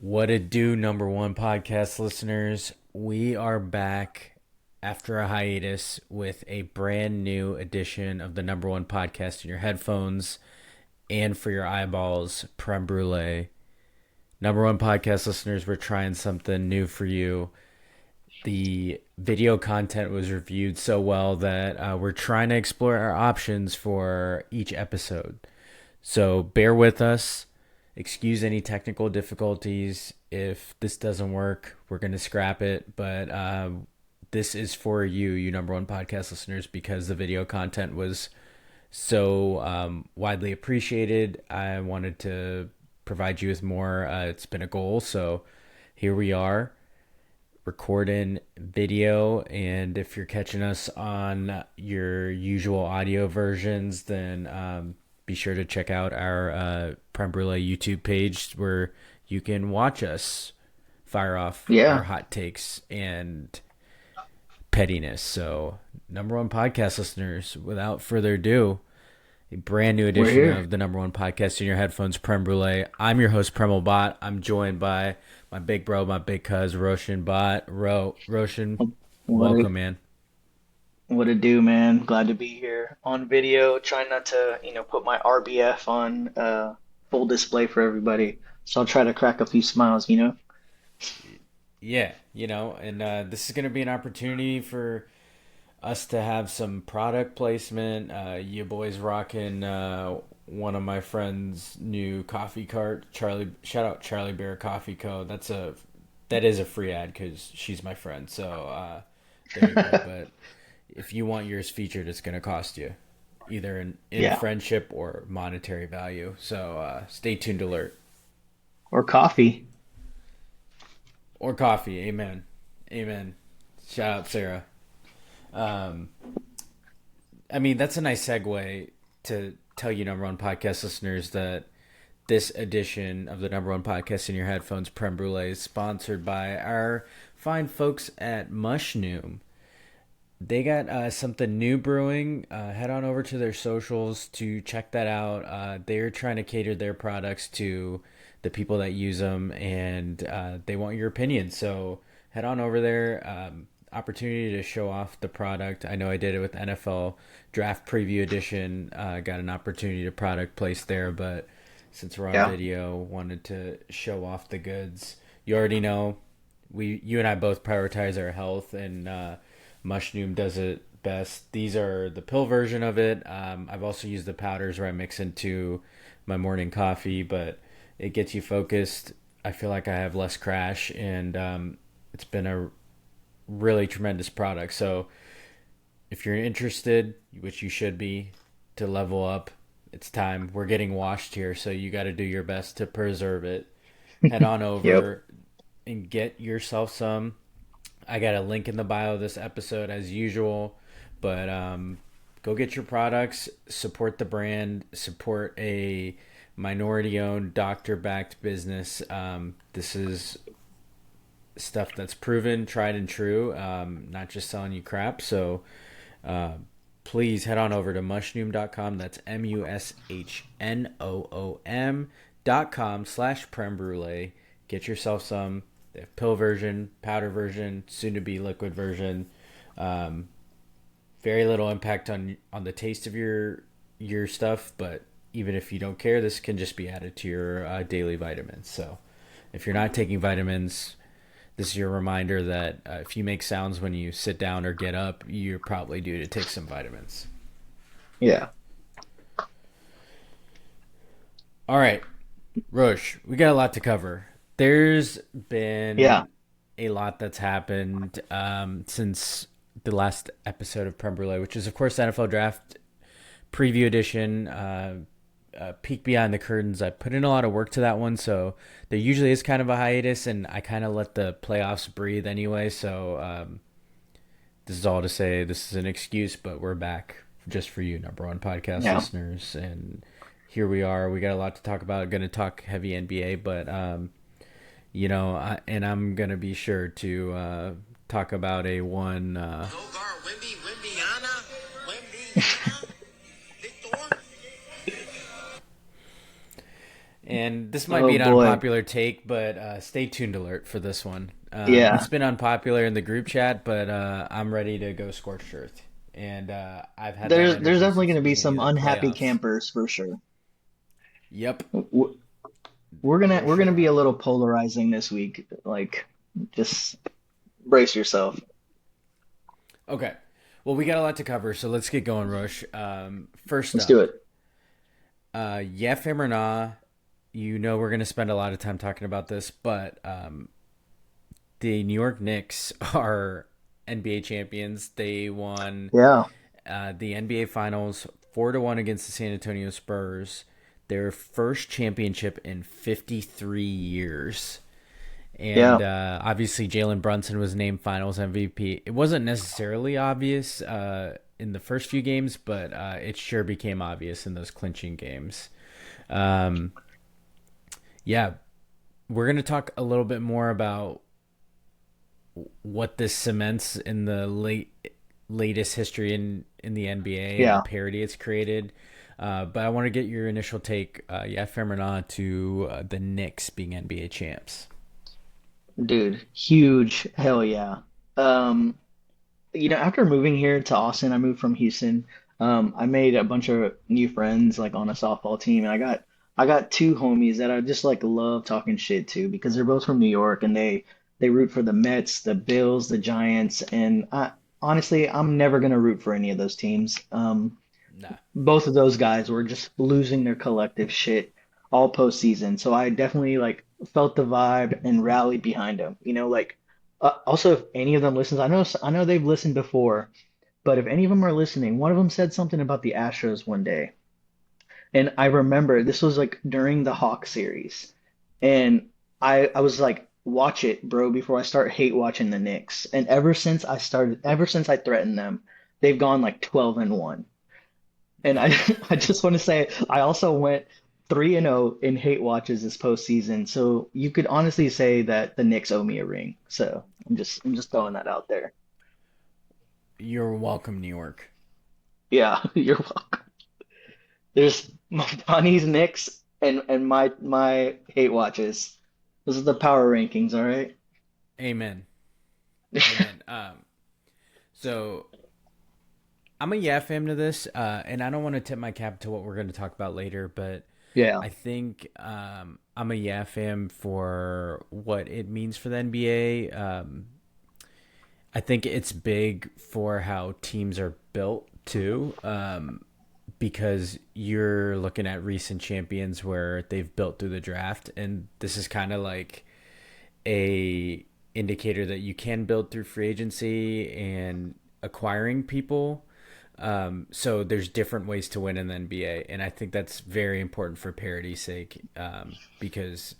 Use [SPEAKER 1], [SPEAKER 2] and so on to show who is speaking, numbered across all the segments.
[SPEAKER 1] What it do, number one podcast listeners? We are back after a hiatus with a brand new edition of the number one podcast in your headphones and for your eyeballs, Prem Brulee. Number one podcast listeners, we're trying something new for you. The video content was reviewed so well that we're trying to explore our options for each episode. So bear with us. Excuse any technical difficulties. If this doesn't work, we're going to scrap it. But this is for you number one podcast listeners, because the video content was so widely appreciated. I wanted to provide you with more. It's been a goal. So here we are recording video. And if you're catching us on your usual audio versions, then be sure to check out our Prem Brulee YouTube page where you can watch us fire off our
[SPEAKER 2] Yeah,
[SPEAKER 1] hot takes and pettiness. So, number one podcast listeners, without further ado, a brand new
[SPEAKER 2] we're
[SPEAKER 1] edition
[SPEAKER 2] here.
[SPEAKER 1] of the number one podcast in your headphones, Prem Brulee. I'm your host, Premal Bhatt. I'm joined by my big bro, my big cuz, Roshan Bhatt. Roshan,
[SPEAKER 2] What it
[SPEAKER 1] welcome, man.
[SPEAKER 2] what it do, man? Glad to be here on video. Trying not to, put my RBF on full display for everybody. So I'll try to crack a few smiles.
[SPEAKER 1] Yeah, and this is going to be an opportunity for us to have some product placement. You boys rocking one of my friend's new coffee cart. Charlie, shout out Charlie Bear Coffee Co. That is a free ad because she's my friend. So there you go. But if you want yours featured, it's gonna cost you either in
[SPEAKER 2] Yeah,
[SPEAKER 1] friendship or monetary value. So stay tuned, alert,
[SPEAKER 2] or coffee.
[SPEAKER 1] or coffee. Amen, amen. Shout out Sarah. Um, I mean, that's a nice segue to tell you, number one podcast listeners, that this edition of the number one podcast in your headphones, Prem Brulee, is sponsored by our fine folks at Mushroom. They got something new brewing. Head on over to their socials to check that out. They're trying to cater their products to the people that use them, and they want your opinion. So head on over there. Opportunity to show off the product. I know I did it with NFL Draft Preview Edition. Got an opportunity to product place there, but since we're on
[SPEAKER 2] Yeah,
[SPEAKER 1] video, wanted to show off the goods. You already know you and I both prioritize our health, and Mushroom does it best. These are the pill version of it. I've also used the powders where I mix into my morning coffee, but it gets you focused. I feel like I have less crash, and it's been a really tremendous product. So if you're interested, which you should be, to level up, it's time. We're getting washed here, so you got to do your best to preserve it. Head on
[SPEAKER 2] yep.
[SPEAKER 1] over and get yourself some. I got a link in the bio of this episode as usual, but go get your products, support the brand, support a minority owned, doctor backed business. This is stuff that's proven, tried and true, not just selling you crap. So uh, please head on over to mushroom.com. That's mushnoom.com/prem brulee. Get yourself some. They have pill version, powder version, soon to be liquid version. Um, Very little impact on the taste of your stuff, but even if you don't care, this can just be added to your daily vitamins. So if you're not taking vitamins, this is your reminder that if you make sounds when you sit down or get up, you're probably due to take some vitamins.
[SPEAKER 2] Yeah,
[SPEAKER 1] All right, Roche, we got a lot to cover. There's
[SPEAKER 2] yeah.
[SPEAKER 1] been a lot that's happened since the last episode of Prem Brulee, which is, of course, the NFL Draft Preview Edition. Peek behind the curtains. I put in a lot of work to that one, so there usually is kind of a hiatus, and I kind of let the playoffs breathe anyway. So this is all to say this is an excuse, but we're back just for you, number one podcast
[SPEAKER 2] Yeah.
[SPEAKER 1] listeners, and here we are. We got a lot to talk about. Going to talk heavy NBA, but and I'm gonna be sure to talk about a one.
[SPEAKER 3] Hogar, Wemby, Victor.
[SPEAKER 1] And this might
[SPEAKER 2] Oh
[SPEAKER 1] be an
[SPEAKER 2] boy.
[SPEAKER 1] unpopular take, but stay tuned alert for this one. It's
[SPEAKER 2] Yeah.
[SPEAKER 1] been unpopular in the group chat, but I'm ready to go scorched earth. And I've had that
[SPEAKER 2] There's
[SPEAKER 1] energy
[SPEAKER 2] definitely
[SPEAKER 1] since
[SPEAKER 2] going
[SPEAKER 1] the
[SPEAKER 2] to be
[SPEAKER 1] beginning
[SPEAKER 2] some
[SPEAKER 1] of the
[SPEAKER 2] unhappy
[SPEAKER 1] playoffs.
[SPEAKER 2] campers for sure.
[SPEAKER 1] Yep,
[SPEAKER 2] W- We're gonna
[SPEAKER 1] there
[SPEAKER 2] we're gonna
[SPEAKER 1] sure
[SPEAKER 2] be a
[SPEAKER 1] are.
[SPEAKER 2] little polarizing this week. Like, just brace yourself.
[SPEAKER 1] Okay. Well, we got a lot to cover, so let's get going, Rush. First
[SPEAKER 2] Let's do
[SPEAKER 1] up,
[SPEAKER 2] it.
[SPEAKER 1] yeah, fam or nah, you know we're going to spend a lot of time talking about this, but the New York Knicks are NBA champions. They won
[SPEAKER 2] Yeah.
[SPEAKER 1] the NBA Finals 4-1 against the San Antonio Spurs. Their first championship in 53 years. And
[SPEAKER 2] Yeah.
[SPEAKER 1] obviously, Jalen Brunson was named Finals MVP. It wasn't necessarily obvious in the first few games, but it sure became obvious in those clinching games. Um, yeah, we're going to talk a little bit more about what this cements in the latest history in the NBA and the
[SPEAKER 2] Yeah.
[SPEAKER 1] parity it's created. But I want to get your initial take, yeah, Feminine, to the Knicks being NBA champs.
[SPEAKER 2] Dude, huge. Hell yeah. Um, after moving here to Austin, I moved from Houston. I made a bunch of new friends like on a softball team, and I got two homies that I just like love talking shit to because they're both from New York and they root for the Mets, the Bills, the Giants, and honestly, I'm never gonna root for any of those teams.
[SPEAKER 1] Nah,
[SPEAKER 2] Both of those guys were just losing their collective shit all postseason. So I definitely like felt the vibe and rallied behind them. Like also if any of them listens, I know they've listened before, but if any of them are listening, one of them said something about the Astros one day. And I remember this was like during the Hawk series. And I was like, watch it, bro, before I start hate watching the Knicks. And ever since I threatened them, they've gone like 12-1. And I
[SPEAKER 1] yeah.
[SPEAKER 2] I just want to say I also went 3-0 in hate watches this postseason. So you could honestly say that the Knicks owe me a ring. So I'm just throwing that out there.
[SPEAKER 1] You're welcome, New York.
[SPEAKER 2] Yeah, you're welcome. There's my Bunnies, Knicks, and my hate watches. Those are the power rankings, all right?
[SPEAKER 1] Amen. Amen. So I'm a yeah fam to this, and I don't want to tip my cap to what we're going to talk about later, but
[SPEAKER 2] Yeah,
[SPEAKER 1] I think I'm a yeah fam for what it means for the NBA. I think it's big for how teams are built too, because you're looking at recent champions where they've built through the draft, and this is kind of like a indicator that you can build through free agency and acquiring people. So there's different ways to win in the NBA, and I think that's very important for parity's sake, because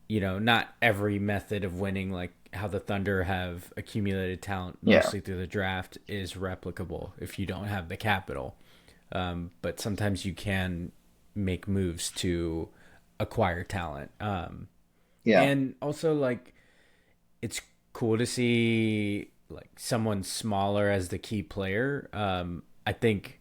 [SPEAKER 1] not every method of winning, like how the Thunder have accumulated talent
[SPEAKER 2] yeah,
[SPEAKER 1] mostly through the draft, is replicable if you don't have the capital. But sometimes you can make moves to acquire talent.
[SPEAKER 2] yeah,
[SPEAKER 1] And also, like, it's cool to see like someone smaller as the key player. I think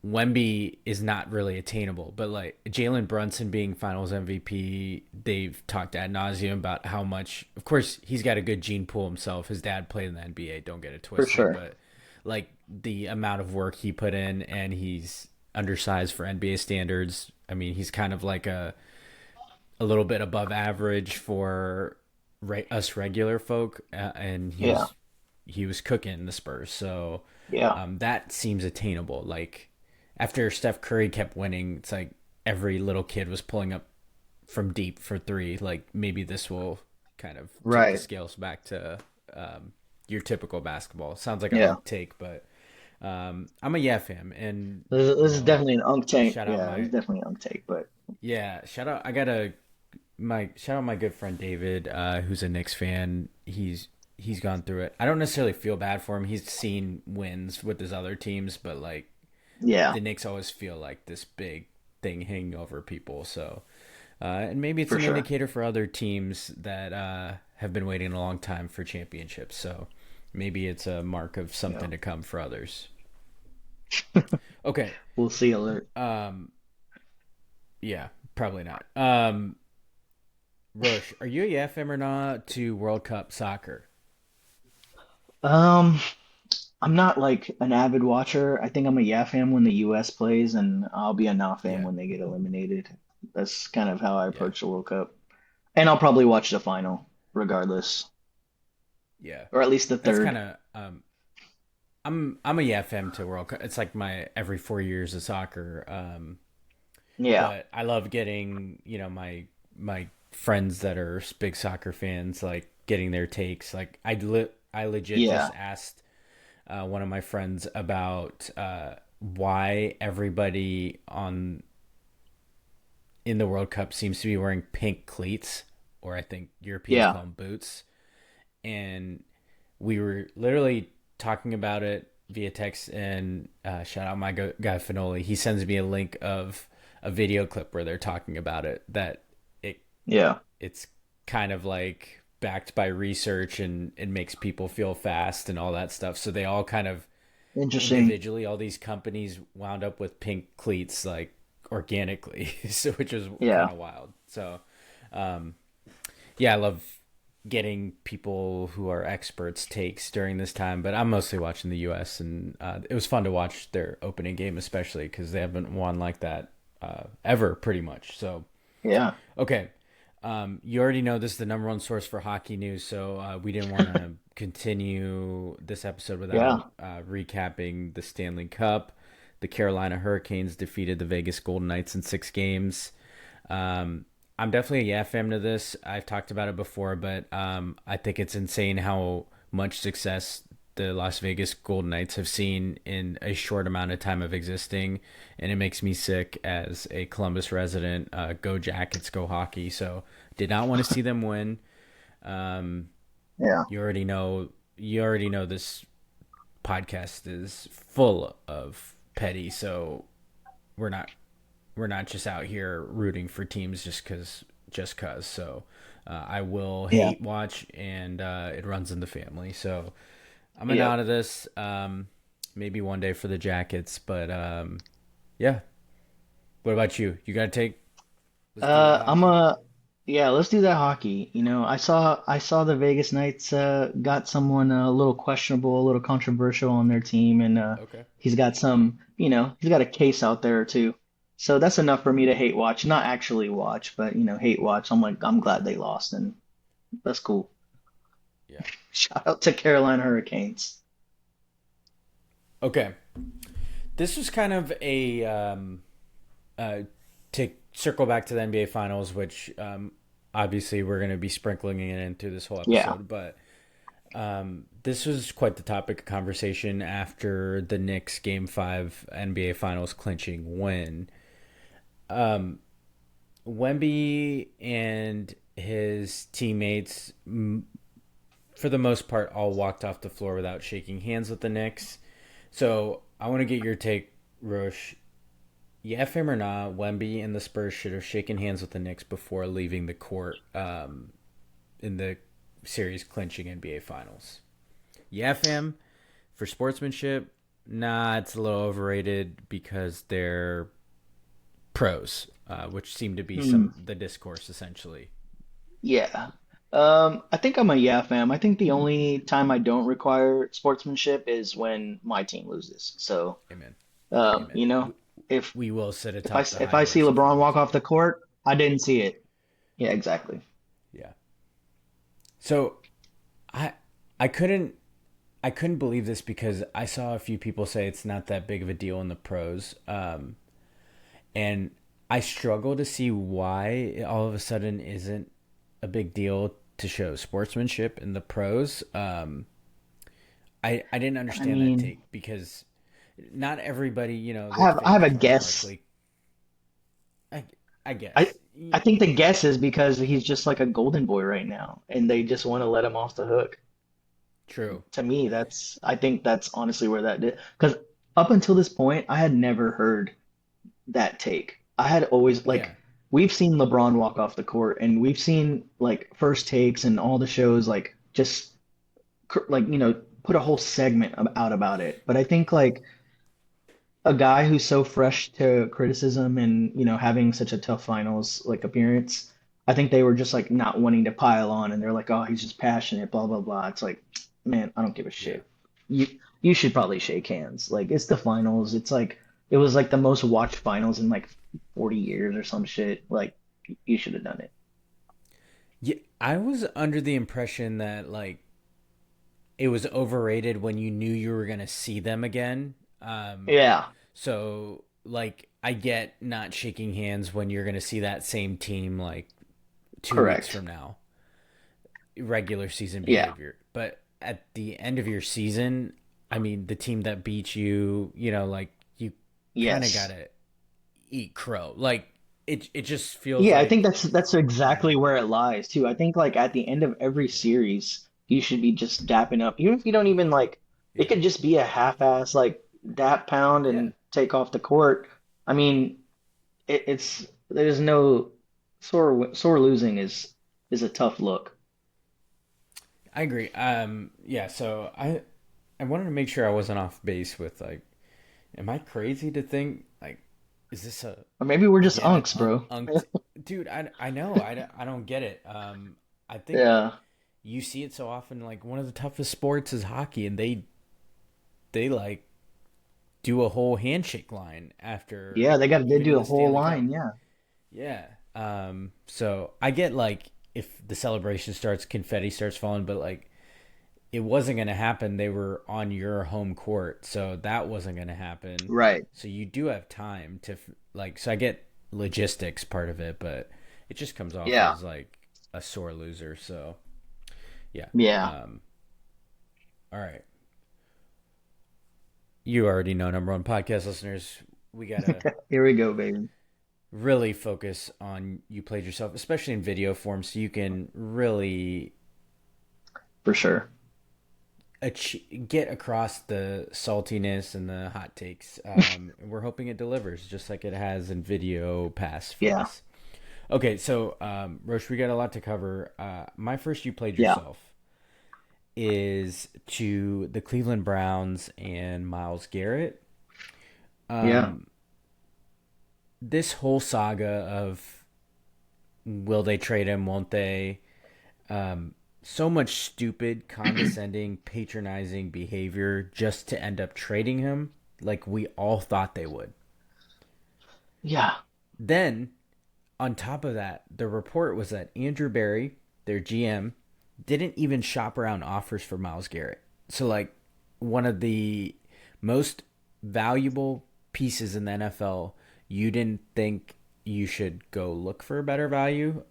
[SPEAKER 1] Wemby is not really attainable, but like Jalen Brunson being Finals MVP, they've talked ad nauseum about how much. Of course, he's got a good gene pool himself. His dad played in the NBA. Don't get it
[SPEAKER 2] for
[SPEAKER 1] twisted,
[SPEAKER 2] sure,
[SPEAKER 1] but like the amount of work he put in, and he's undersized for NBA standards. I mean, he's kind of like a little bit above average for us regular folk, and
[SPEAKER 2] yeah,
[SPEAKER 1] he was cooking the Spurs. So
[SPEAKER 2] yeah,
[SPEAKER 1] that seems attainable. Like after Steph Curry kept winning, it's like every little kid was pulling up from deep for three. Like maybe this will kind of tip the
[SPEAKER 2] right,
[SPEAKER 1] scales back to your typical basketball. Sounds like an
[SPEAKER 2] yeah.
[SPEAKER 1] unk take, but I'm a yeah fam, and
[SPEAKER 2] This is definitely an unk tank.
[SPEAKER 1] shout out
[SPEAKER 2] Yeah, it's
[SPEAKER 1] my
[SPEAKER 2] definitely an unk take, but
[SPEAKER 1] shout out. I got a my shout out my good friend David, who's a Knicks fan. He's gone through it. I don't necessarily feel bad for him. He's seen wins with his other teams, but like
[SPEAKER 2] yeah,
[SPEAKER 1] the Knicks always feel like this big thing hanging over people. So, and maybe it's
[SPEAKER 2] for
[SPEAKER 1] an
[SPEAKER 2] sure.
[SPEAKER 1] indicator for other teams that have been waiting a long time for championships. So maybe it's a mark of
[SPEAKER 2] Yeah.
[SPEAKER 1] something to come for others. Okay.
[SPEAKER 2] We'll see alert.
[SPEAKER 1] Um, Yeah, probably not. Roche, are you a yeah fam or not to World Cup soccer?
[SPEAKER 2] Um, I'm not like an avid watcher. I think I'm a yeah fan when the US plays, and I'll be a nah fan
[SPEAKER 1] Yeah,
[SPEAKER 2] when they get eliminated. That's kind of how I
[SPEAKER 1] yeah,
[SPEAKER 2] approach the World Cup. And I'll probably watch the final regardless,
[SPEAKER 1] yeah.
[SPEAKER 2] or at least the
[SPEAKER 1] That's
[SPEAKER 2] third.
[SPEAKER 1] kind of I'm a yeah fam to World Cup. It's like my every 4 years of soccer.
[SPEAKER 2] Yeah,
[SPEAKER 1] But I love getting my friends that are big soccer fans, like getting their takes. Like I legit just
[SPEAKER 2] yeah,
[SPEAKER 1] asked one of my friends about why everybody on in the World Cup seems to be wearing pink cleats, or I think Europeans
[SPEAKER 2] yeah.
[SPEAKER 1] call them boots. And we were literally talking about it via text. And shout out my guy Finoli. He sends me a link of a video clip where they're talking about it. That it
[SPEAKER 2] Yeah.
[SPEAKER 1] it's kind of like backed by research and it makes people feel fast and all that stuff. So they all kind of
[SPEAKER 2] Interesting.
[SPEAKER 1] individually, all these companies wound up with pink cleats like organically, so which was kind
[SPEAKER 2] Yeah.
[SPEAKER 1] of wild. So um, yeah, I love getting people who are experts takes during this time, but I'm mostly watching the U.S. and it was fun to watch their opening game, especially because they haven't won like that ever, pretty much. So
[SPEAKER 2] Yeah.
[SPEAKER 1] okay, you already know this is the number one source for hockey news, so we didn't want to continue this episode without
[SPEAKER 2] Yeah.
[SPEAKER 1] recapping the Stanley Cup. The Carolina Hurricanes defeated the Vegas Golden Knights in 6 games. I'm definitely a yeah fam to this. I've talked about it before, but I think it's insane how much success the Las Vegas Golden Knights have seen in a short amount of time of existing, and it makes me sick as a Columbus resident. Go Jackets, go hockey! So did not want to see them win. Um,
[SPEAKER 2] Yeah.
[SPEAKER 1] you already know. You already know this podcast is full of petty, so we're not we're not just out here rooting for teams just cause. So I will
[SPEAKER 2] Yeah.
[SPEAKER 1] hate watch, and it runs in the family. So I'm an
[SPEAKER 2] Yep.
[SPEAKER 1] out of this. Maybe one day for the Jackets, but yeah. What about you? You got to take. Let's do that
[SPEAKER 2] I'm
[SPEAKER 1] hockey.
[SPEAKER 2] a Yeah, let's do that hockey. I saw the Vegas Knights got someone a little questionable, a little controversial on their team, and
[SPEAKER 1] Okay.
[SPEAKER 2] he's got a case out there too. So that's enough for me to hate watch, not actually watch, but hate watch. I'm glad they lost, and that's cool.
[SPEAKER 1] Yeah.
[SPEAKER 2] Shout out to Carolina Hurricanes.
[SPEAKER 1] Okay. This was kind of a uh, to circle back to the NBA Finals, which obviously we're going to be sprinkling it into this whole
[SPEAKER 2] Yeah.
[SPEAKER 1] episode, but this was quite the topic of conversation after the Knicks Game 5 NBA Finals clinching win. Wemby and his teammates, for the most part, all walked off the floor without shaking hands with the Knicks. So I want to get your take, Roche. Yeah, fame or not, Wemby and the Spurs should have shaken hands with the Knicks before leaving the court in the series clinching NBA Finals. Yeah, fam, for sportsmanship, nah, it's a little overrated because they're pros, which seem to be
[SPEAKER 2] Hmm.
[SPEAKER 1] some the discourse essentially.
[SPEAKER 2] Yeah. I think I'm a yeah fam. I think the only time I don't require sportsmanship is when my team loses. So,
[SPEAKER 1] Amen.
[SPEAKER 2] um,
[SPEAKER 1] Amen.
[SPEAKER 2] you know, if
[SPEAKER 1] We will sit
[SPEAKER 2] if I
[SPEAKER 1] atop the
[SPEAKER 2] if
[SPEAKER 1] high
[SPEAKER 2] I see
[SPEAKER 1] horse if we
[SPEAKER 2] LeBron
[SPEAKER 1] need
[SPEAKER 2] walk
[SPEAKER 1] to.
[SPEAKER 2] off the court, I didn't see it. Yeah, exactly.
[SPEAKER 1] Yeah. So I I couldn't I couldn't believe this because I saw a few people say it's not that big of a deal in the pros, and I struggle to see why it all of a sudden isn't a big deal to show sportsmanship in the pros. I didn't
[SPEAKER 2] I
[SPEAKER 1] understand that
[SPEAKER 2] mean,
[SPEAKER 1] take because not everybody,
[SPEAKER 2] I
[SPEAKER 1] the
[SPEAKER 2] have I have a
[SPEAKER 1] fans aren't
[SPEAKER 2] guess.
[SPEAKER 1] likely. I I
[SPEAKER 2] I
[SPEAKER 1] guess.
[SPEAKER 2] I think the guess is because he's just like a golden boy right now, and they just want to let him off the hook.
[SPEAKER 1] True.
[SPEAKER 2] To me, I think that's honestly where that did. Because up until this point, I had never heard that take. I had always
[SPEAKER 1] Yeah.
[SPEAKER 2] like we've seen LeBron walk off the court, and we've seen like first takes and all the shows like just like put a whole segment out about it. But I think like a guy who's so fresh to criticism and, having such a tough finals like appearance, I think they were just like not wanting to pile on and they're like, oh, he's just passionate, blah blah blah. It's like, man, I don't give a
[SPEAKER 1] Yeah.
[SPEAKER 2] shit. You you should probably shake hands. Like it's the finals. It's like it was like the most watched finals in like 40 years or some shit. Like you should have done it.
[SPEAKER 1] Yeah, I was under the impression that like it was overrated when you knew you were gonna see them again.
[SPEAKER 2] Yeah,
[SPEAKER 1] So like I get not shaking hands when you're gonna see that same team like 2 weeks
[SPEAKER 2] correct.
[SPEAKER 1] from now, regular season
[SPEAKER 2] Yeah.
[SPEAKER 1] behavior. But at the end of your season, I mean, the team that beats you, like you kind of
[SPEAKER 2] Yes.
[SPEAKER 1] gotta eat crow. Like it just feels
[SPEAKER 2] Yeah, I think
[SPEAKER 1] like
[SPEAKER 2] that's exactly where it lies too. I think like at the end of every
[SPEAKER 1] yeah,
[SPEAKER 2] series, you should be just dapping up. Even if you don't even like, it
[SPEAKER 1] yeah,
[SPEAKER 2] could just be a half-ass like dap pound
[SPEAKER 1] yeah.
[SPEAKER 2] and take off the court. I mean, it's there's no sore losing is a tough look.
[SPEAKER 1] I agree. Yeah. So I wanted to make sure I wasn't off base with like, am I crazy to think like, is this a
[SPEAKER 2] Or maybe we're just
[SPEAKER 1] again an
[SPEAKER 2] unks, bro.
[SPEAKER 1] unked dude? I know I don't get it. I think
[SPEAKER 2] Yeah.
[SPEAKER 1] you see it so often. Like one of the toughest sports is hockey, and they like do a whole handshake line after
[SPEAKER 2] Yeah, they
[SPEAKER 1] even
[SPEAKER 2] do
[SPEAKER 1] in
[SPEAKER 2] the
[SPEAKER 1] the
[SPEAKER 2] whole
[SPEAKER 1] Stanley Cup.
[SPEAKER 2] line, yeah.
[SPEAKER 1] Yeah. So I get like if the celebration starts, confetti starts falling, but like it wasn't going to happen. They were on your home court, so that wasn't going to happen.
[SPEAKER 2] Right.
[SPEAKER 1] So you do have time to like. So I get logistics part of it, but it just comes off
[SPEAKER 2] Yeah.
[SPEAKER 1] as like a sore loser. So yeah.
[SPEAKER 2] Yeah.
[SPEAKER 1] Um, all right. You already know, number one podcast listeners. We gotta
[SPEAKER 2] Here we go, baby.
[SPEAKER 1] really focus on you played yourself, especially in video form, so you can really
[SPEAKER 2] For sure.
[SPEAKER 1] get across the saltiness and the hot takes. We're hoping it delivers just like it has in video past for
[SPEAKER 2] Yeah.
[SPEAKER 1] us. Okay, so Roche, we got a lot to cover. My first you played
[SPEAKER 2] Yeah.
[SPEAKER 1] yourself is to the Cleveland Browns and Miles Garrett.
[SPEAKER 2] Yeah.
[SPEAKER 1] Um, this whole saga of will they trade him, won't they? So much stupid, condescending, patronizing behavior just to end up trading him like we all thought they would.
[SPEAKER 2] Yeah.
[SPEAKER 1] Then, on top of that, the report was that Andrew Barry, their GM, didn't even shop around offers for Miles Garrett. So, like, one of the most valuable pieces in the NFL, you didn't think you should go look for a better value.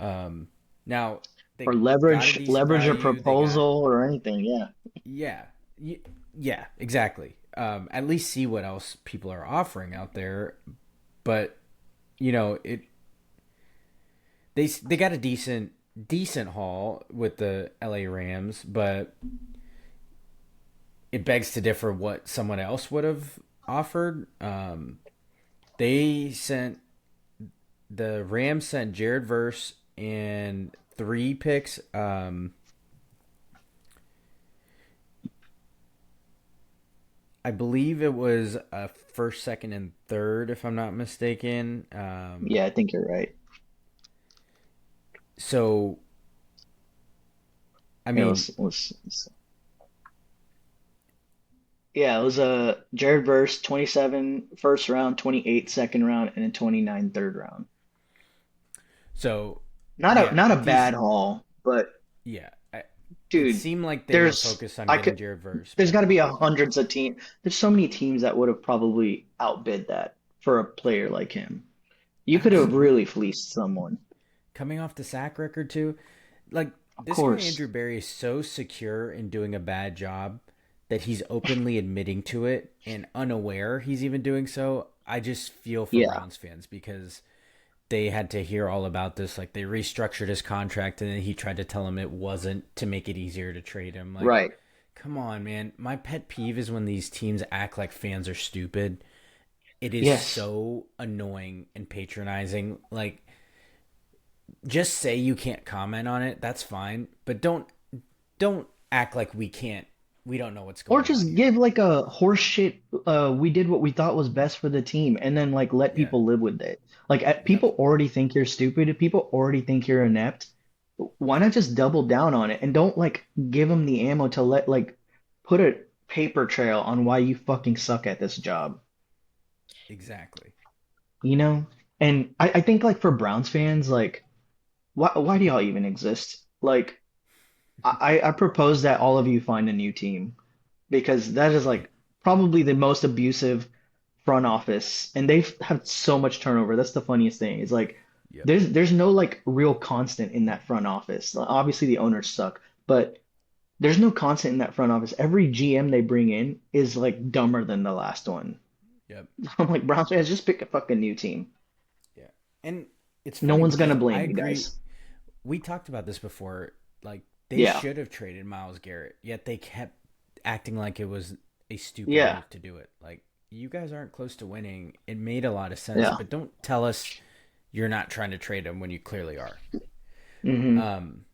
[SPEAKER 1] Now,
[SPEAKER 2] Or
[SPEAKER 1] they got a decent
[SPEAKER 2] leverage a
[SPEAKER 1] value. They got
[SPEAKER 2] proposal or anything. Yeah.
[SPEAKER 1] yeah, yeah, exactly. At least see what else people are offering out there. But it they got a decent haul with the LA Rams, but it begs to differ what someone else would have offered. They sent the Rams sent Jared Verse and 3 picks. I believe it was a first, second, and third, if I'm not mistaken.
[SPEAKER 2] Yeah, I think you're right.
[SPEAKER 1] So I
[SPEAKER 2] Here,
[SPEAKER 1] mean,
[SPEAKER 2] yeah, it was a Jared Verse, 27 first round, 28 second round, and a 29 third round.
[SPEAKER 1] so
[SPEAKER 2] Not a
[SPEAKER 1] yeah,
[SPEAKER 2] not a bad
[SPEAKER 1] decent.
[SPEAKER 2] haul, but
[SPEAKER 1] Yeah, it
[SPEAKER 2] dude,
[SPEAKER 1] seemed like they were
[SPEAKER 2] there's
[SPEAKER 1] focused on
[SPEAKER 2] I
[SPEAKER 1] getting
[SPEAKER 2] could
[SPEAKER 1] Jared Verse,
[SPEAKER 2] there's got
[SPEAKER 1] but
[SPEAKER 2] to be a hundreds of teams. There's so many teams that would have probably outbid that for a player like him. You could have really
[SPEAKER 1] absolutely
[SPEAKER 2] fleeced someone.
[SPEAKER 1] coming off the sack record too. Like
[SPEAKER 2] Of
[SPEAKER 1] this guy
[SPEAKER 2] course.
[SPEAKER 1] Andrew Barry is so secure in doing a bad job that he's openly admitting to it and unaware he's even doing so. I just feel for
[SPEAKER 2] Yeah.
[SPEAKER 1] Browns fans because they had to hear all about this. Like they restructured his contract and then he tried to tell him it wasn't to make it easier to trade him. Like,
[SPEAKER 2] Right.
[SPEAKER 1] come on, man. My pet peeve is when these teams act like fans are stupid. It is
[SPEAKER 2] Yes.
[SPEAKER 1] so annoying and patronizing. Like, just say you can't comment on it. That's fine, but don't act like we can't we don't know what's
[SPEAKER 2] Or
[SPEAKER 1] going on
[SPEAKER 2] just
[SPEAKER 1] here.
[SPEAKER 2] give like a horseshit, we did what we thought was best for the team, and then like let
[SPEAKER 1] Yeah.
[SPEAKER 2] people live with it. Like
[SPEAKER 1] Yep.
[SPEAKER 2] people already think you're stupid. If people already think you're inept, why not just double down on it and don't like give them the ammo to let like put a paper trail on why you fucking suck at this job,
[SPEAKER 1] Exactly.
[SPEAKER 2] you know? And I think like for Browns fans, like why do y'all even exist? Like I propose that all of you find a new team because that is like probably the most abusive front office, and they've had so much turnover. That's the funniest thing. Is like
[SPEAKER 1] Yep.
[SPEAKER 2] there's no like real constant in that front office. Obviously, the owners suck, but there's no constant in that front office. Every GM they bring in is like dumber than the last one.
[SPEAKER 1] Yep.
[SPEAKER 2] I'm like, Browns fans, just pick a fucking new team.
[SPEAKER 1] Yeah. And it's
[SPEAKER 2] No
[SPEAKER 1] funny
[SPEAKER 2] one's gonna
[SPEAKER 1] because I
[SPEAKER 2] blame you
[SPEAKER 1] agree.
[SPEAKER 2] guys.
[SPEAKER 1] We talked about this before. Like they
[SPEAKER 2] Yeah,
[SPEAKER 1] should have traded Miles Garrett, yet they kept acting like it was a stupid
[SPEAKER 2] yeah,
[SPEAKER 1] move to do it. Like you guys aren't close to winning. It made a lot of sense,
[SPEAKER 2] yeah.
[SPEAKER 1] but don't tell us you're not trying to trade him when you clearly are.
[SPEAKER 2] Hmm.
[SPEAKER 1] Um,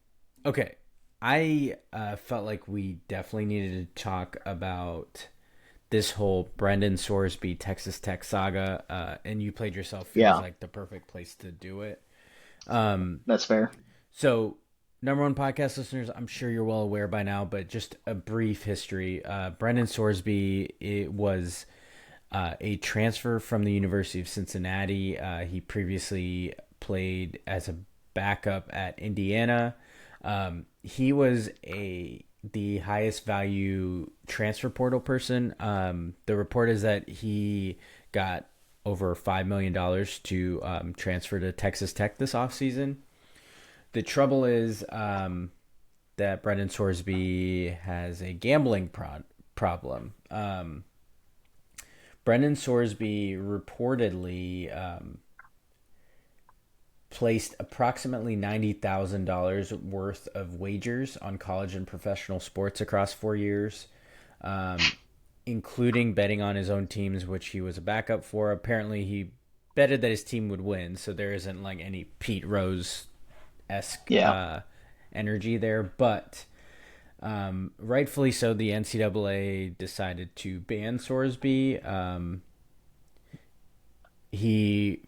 [SPEAKER 1] okay, I felt like we definitely needed to talk about this whole Brendan Sorsby Texas Tech saga, and you played yourself feels
[SPEAKER 2] Yeah,
[SPEAKER 1] like the perfect place to do it. Um,
[SPEAKER 2] that's fair.
[SPEAKER 1] so, number one podcast listeners, I'm sure you're well aware by now, but just a brief history. Brendan Sorsby it was a transfer from the University of Cincinnati. He previously played as a backup at Indiana. He was the highest value transfer portal person. The report is that he got over $5 million to transfer to Texas Tech this offseason. The trouble is that Brendan Sorsby has a gambling problem. Brendan Sorsby reportedly placed approximately $90,000 worth of wagers on college and professional sports across 4 years, um, including betting on his own teams, which he was a backup for. Apparently, he betted that his team would win, so there isn't like any Pete Rose esque
[SPEAKER 2] Yeah.
[SPEAKER 1] energy there, but rightfully so, the NCAA decided to ban Sorsby. He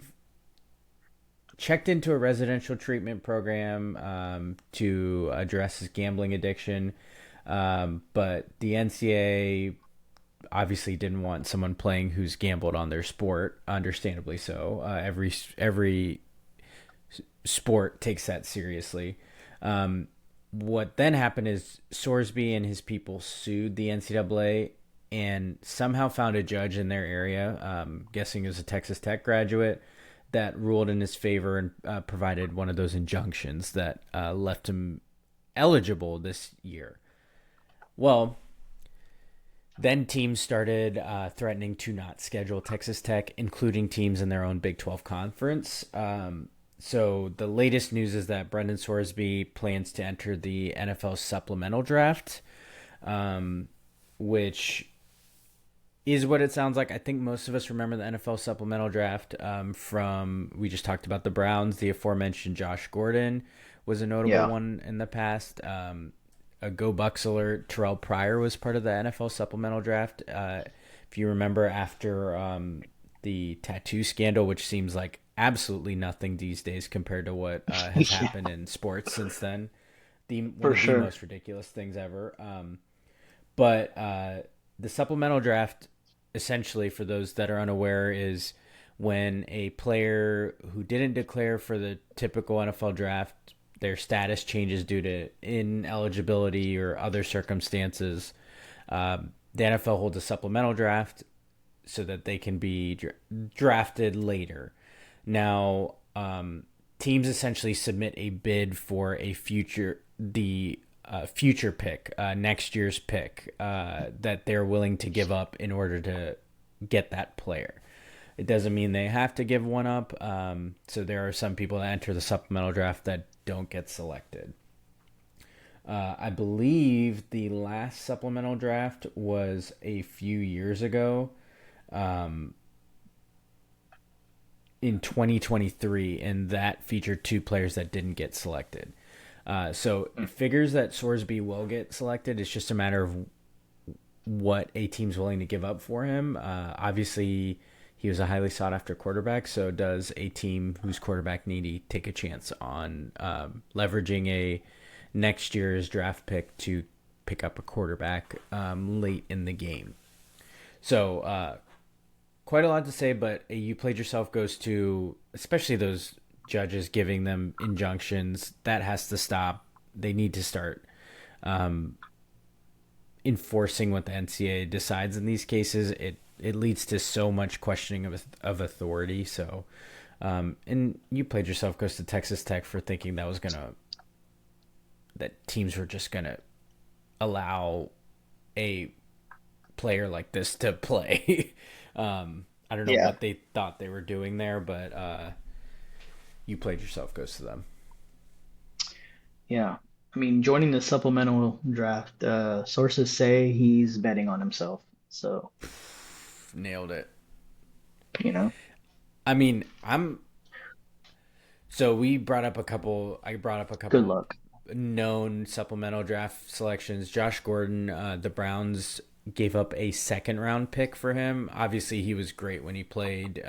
[SPEAKER 1] checked into a residential treatment program to address his gambling addiction, but the NCAA obviously didn't want someone playing who's gambled on their sport. Understandably so. Every sport takes that seriously. What then happened is Sorsby and his people sued the NCAA and somehow found a judge in their area, guessing it was a Texas Tech graduate, that ruled in his favor and provided one of those injunctions that left him eligible this year. Well, then teams started threatening to not schedule Texas Tech, including teams in their own Big 12 conference. So the latest news is that Brendan Sorsby plans to enter the NFL supplemental draft, which is what it sounds like. I think most of us remember the NFL supplemental draft from, we just talked about the Browns. The aforementioned Josh Gordon was a notable
[SPEAKER 2] Yeah.
[SPEAKER 1] one in the past. A Go Bucks alert, Terrell Pryor was part of the NFL supplemental draft. If you remember, after the tattoo scandal, which seems like absolutely nothing these days compared to what has
[SPEAKER 2] Yeah,
[SPEAKER 1] happened in sports since then, one
[SPEAKER 2] for
[SPEAKER 1] of the
[SPEAKER 2] sure.
[SPEAKER 1] most ridiculous things ever. But the supplemental draft, essentially, for those that are unaware, is when a player who didn't declare for the typical NFL draft, their status changes due to ineligibility or other circumstances. The NFL holds a supplemental draft so that they can be drafted later. Now, teams essentially submit a bid for the future pick, next year's pick, that they're willing to give up in order to get that player. It doesn't mean they have to give one up. So there are some people that enter the supplemental draft that don't get selected. I believe the last supplemental draft was a few years ago, in 2023, and that featured two players that didn't get selected. So it figures that Sorsby will get selected. It's just a matter of what a team's willing to give up for him. Obviously, he was a highly sought after quarterback. So does a team whose quarterback needy take a chance on leveraging a next year's draft pick to pick up a quarterback late in the game? So quite a lot to say, but a you played yourself goes to especially those judges giving them injunctions. That has to stop. They need to start enforcing what the NCAA decides in these cases. It leads to so much questioning of authority. So, and you played yourself goes to Texas Tech for thinking that teams were just gonna allow a player like this to play. I don't know
[SPEAKER 2] Yeah.
[SPEAKER 1] what they thought they were doing there, but you played yourself goes to them.
[SPEAKER 2] Yeah. I mean, joining the supplemental draft, sources say he's betting on himself. So,
[SPEAKER 1] Nailed it.
[SPEAKER 2] you know,
[SPEAKER 1] I mean, I'm so we brought up a couple. I brought up a
[SPEAKER 2] good
[SPEAKER 1] couple
[SPEAKER 2] luck.
[SPEAKER 1] known supplemental draft selections. Josh Gordon, the Browns gave up a second round pick for him. Obviously, he was great when he played.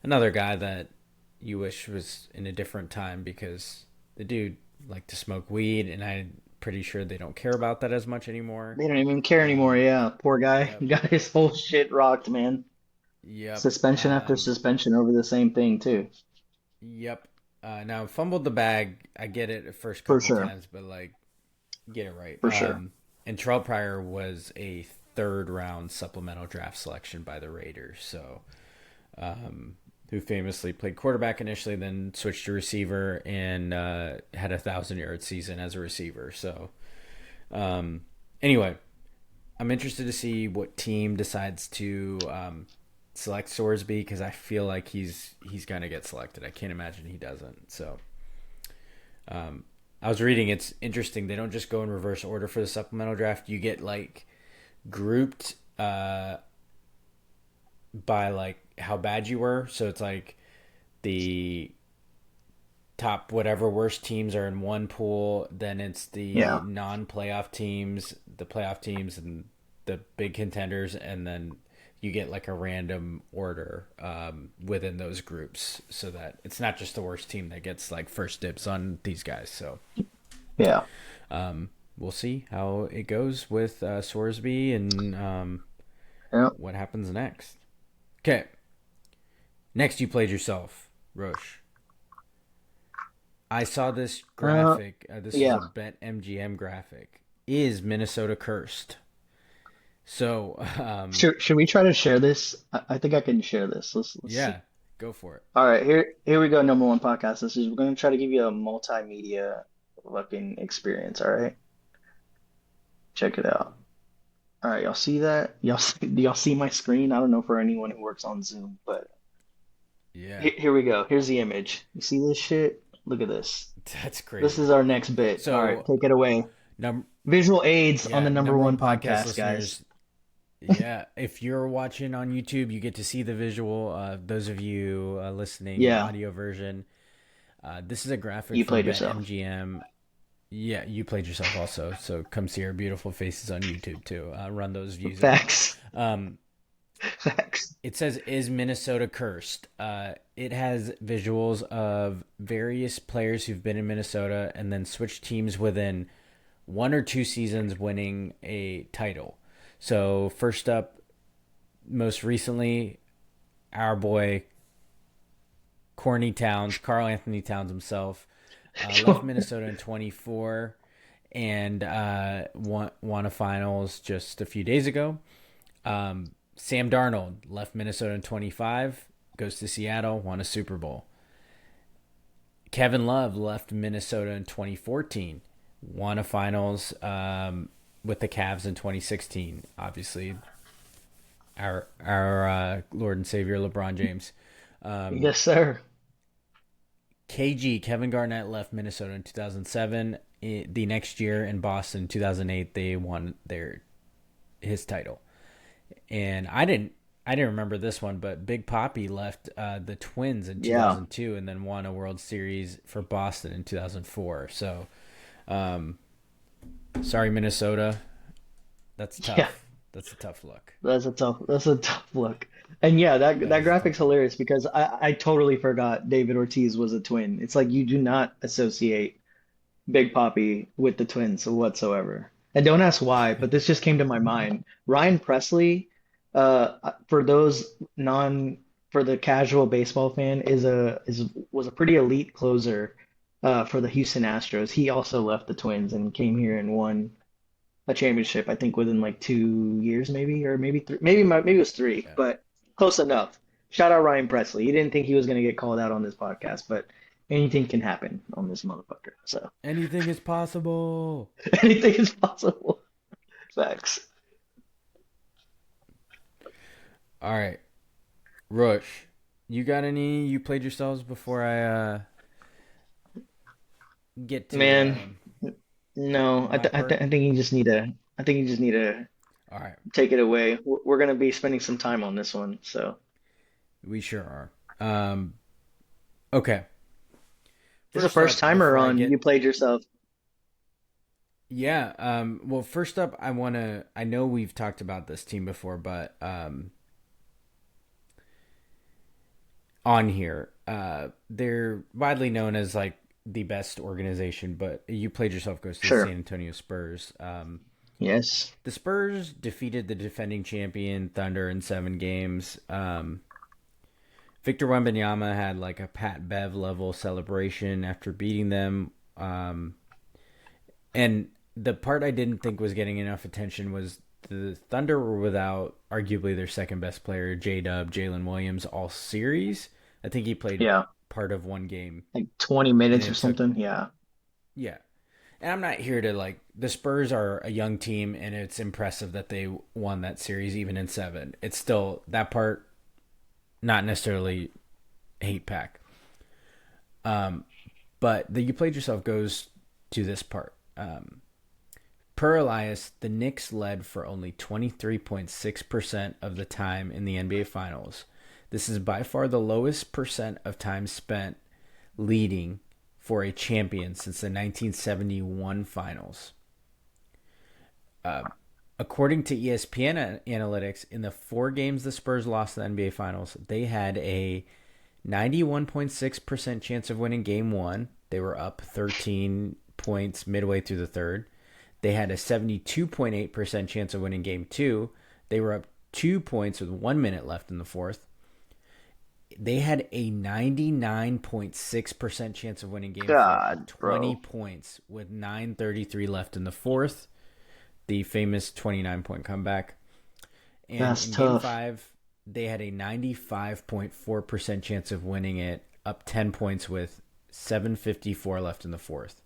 [SPEAKER 1] Another guy that you wish was in a different time because the dude liked to smoke weed, and I'm pretty sure they don't care about that as much anymore.
[SPEAKER 2] They don't even care anymore.
[SPEAKER 1] Um,
[SPEAKER 2] Yeah. Poor guy.
[SPEAKER 1] yep,
[SPEAKER 2] He got his whole shit rocked, man.
[SPEAKER 1] yep,
[SPEAKER 2] Suspension after suspension over the same thing, too.
[SPEAKER 1] yep. Now fumbled the bag. I get it the first
[SPEAKER 2] For
[SPEAKER 1] couple
[SPEAKER 2] sure.
[SPEAKER 1] times, but like get it right.
[SPEAKER 2] For sure.
[SPEAKER 1] And Terrell Pryor was a third round supplemental draft selection by the Raiders. So, who famously played quarterback initially, then switched to receiver and had 1,000-yard season as a receiver. So, anyway, I'm interested to see what team decides to select Sorsby because I feel like he's gonna get selected. I can't imagine he doesn't. So, I was reading. It's interesting. They don't just go in reverse order for the supplemental draft. You get like grouped by like how bad you were. So it's like the top whatever worst teams are in one pool. Then it's the
[SPEAKER 2] Yeah.
[SPEAKER 1] non-playoff teams, the playoff teams, and the big contenders, and then you get like a random order within those groups, so that it's not just the worst team that gets like first dibs on these guys. So
[SPEAKER 2] Yeah.
[SPEAKER 1] we'll see how it goes with Sorsby and
[SPEAKER 2] Yeah.
[SPEAKER 1] what happens next. Okay, next you played yourself, Roche. I saw this
[SPEAKER 2] Uh,
[SPEAKER 1] graphic. This is
[SPEAKER 2] yeah.
[SPEAKER 1] a Bet MGM graphic. Is Minnesota cursed? So,
[SPEAKER 2] Should we try to share this? I think I can share this. Let's see.
[SPEAKER 1] yeah, go for it.
[SPEAKER 2] All right, here we go. Number one podcast. This is we're gonna try to give you a multimedia fucking experience. All right, check it out. All right, y'all see that? Do y'all see my screen? I don't know for anyone who works on Zoom, but
[SPEAKER 1] Yeah,
[SPEAKER 2] here we go. Here's the image. You see this shit? Look at this.
[SPEAKER 1] that's
[SPEAKER 2] This is
[SPEAKER 1] crazy.
[SPEAKER 2] our next bit. All right,
[SPEAKER 1] So,
[SPEAKER 2] take it away.
[SPEAKER 1] num
[SPEAKER 2] Visual aids on
[SPEAKER 1] yeah,
[SPEAKER 2] the number
[SPEAKER 1] number
[SPEAKER 2] one
[SPEAKER 1] one podcast
[SPEAKER 2] podcast, guys.
[SPEAKER 1] listeners. Yeah, if you're watching on YouTube, you get to see the visual. Those of you listening, the
[SPEAKER 2] Yeah,
[SPEAKER 1] audio version. This is a graphic
[SPEAKER 2] you
[SPEAKER 1] from
[SPEAKER 2] played yourself.
[SPEAKER 1] BetMGM. Yeah, you played yourself also, so come see our beautiful faces on YouTube too. Run those views up.
[SPEAKER 2] Facts.
[SPEAKER 1] Um,
[SPEAKER 2] Facts.
[SPEAKER 1] it says, "Is Minnesota cursed?" It has visuals of various players who've been in Minnesota and then switched teams within one or two seasons, winning a title. So first up, most recently, our boy Corny Towns, Carl Anthony Towns himself, left Minnesota in 24 and won a finals just a few days ago. Sam Darnold left Minnesota in 25, goes to Seattle, won a Super Bowl. Kevin Love left Minnesota in 2014, won a finals with the Cavs in 2016. Obviously, our Lord and Savior LeBron James.
[SPEAKER 2] Yes, sir.
[SPEAKER 1] KG Kevin Garnett left Minnesota in 2007. The next year in Boston, 2008, they won his title. And I didn't remember this one, but Big Poppy left the Twins in
[SPEAKER 2] Yeah.
[SPEAKER 1] 2002 and then won a World Series for Boston in 2004. So, sorry Minnesota, that's
[SPEAKER 2] Yeah.
[SPEAKER 1] tough. That's a tough look.
[SPEAKER 2] That's a tough look. And yeah,
[SPEAKER 1] That
[SPEAKER 2] that
[SPEAKER 1] is a
[SPEAKER 2] graphic's
[SPEAKER 1] tough look.
[SPEAKER 2] hilarious because I totally forgot David Ortiz was a twin. It's like you do not associate Big Papi with the Twins whatsoever. And don't ask why, but this just came to my mind. Ryan Presley, for those non for the casual baseball fan, is was a pretty elite closer for the Houston Astros. He also left the Twins and came here and won a championship, I think within like 2 years, maybe, or maybe three, maybe it was three,
[SPEAKER 1] Yeah.
[SPEAKER 2] but close enough. Shout out Ryan Presley. He didn't think he was going to get called out on this podcast, but anything can happen on this motherfucker. So
[SPEAKER 1] Anything is possible.
[SPEAKER 2] anything is possible. Facts.
[SPEAKER 1] All right, Rush. You got any? You played yourselves before I get to
[SPEAKER 2] Man, no,
[SPEAKER 1] my part.
[SPEAKER 2] I think you just need to, I think you just need to
[SPEAKER 1] All right,
[SPEAKER 2] take it away. We're going to be spending some time on this one. So
[SPEAKER 1] we sure are. Okay.
[SPEAKER 2] this is the
[SPEAKER 1] First
[SPEAKER 2] first
[SPEAKER 1] up,
[SPEAKER 2] timer
[SPEAKER 1] before I
[SPEAKER 2] on you
[SPEAKER 1] get
[SPEAKER 2] played yourself.
[SPEAKER 1] yeah, well, first up, I know we've talked about this team before, but on here, they're widely known as like the best organization, but you played yourself goes to the
[SPEAKER 2] Sure.
[SPEAKER 1] San Antonio Spurs.
[SPEAKER 2] Yes.
[SPEAKER 1] The Spurs defeated the defending champion Thunder in 7 games. Victor Wembanyama had like a Pat Bev level celebration after beating them. And the part I didn't think was getting enough attention was the Thunder were without arguably their second best player, J Dub, Jalen Williams, all series. I think he played
[SPEAKER 2] Yeah.
[SPEAKER 1] part of one game,
[SPEAKER 2] Like 20
[SPEAKER 1] and
[SPEAKER 2] minutes or
[SPEAKER 1] it took,
[SPEAKER 2] something. Yeah.
[SPEAKER 1] yeah. And I'm not here to like, the Spurs are a young team, and it's impressive that they won that series even in 7. It's still that part, not necessarily hate pack. But the you played yourself goes to this part. Per Elias, the Knicks led for only 23.6% of the time in the NBA Finals. This is by far the lowest percent of time spent leading for a champion since the 1971 Finals. According to ESPN analytics, in the 4 games the Spurs lost the NBA Finals, they had a 91.6% chance of winning game one. They were up 13 points midway through the third. They had a 72.8% chance of winning game two. They were up 2 points with 1 minute left in the fourth. They had a 99.6% chance of winning game four up
[SPEAKER 2] God,
[SPEAKER 1] 20
[SPEAKER 2] bro.
[SPEAKER 1] points with 9:33 left in the fourth. The famous 29-point comeback. And
[SPEAKER 2] That's
[SPEAKER 1] in game
[SPEAKER 2] tough.
[SPEAKER 1] five, they had a 95.4% chance of winning it, up 10 points with 7:54 left in the fourth.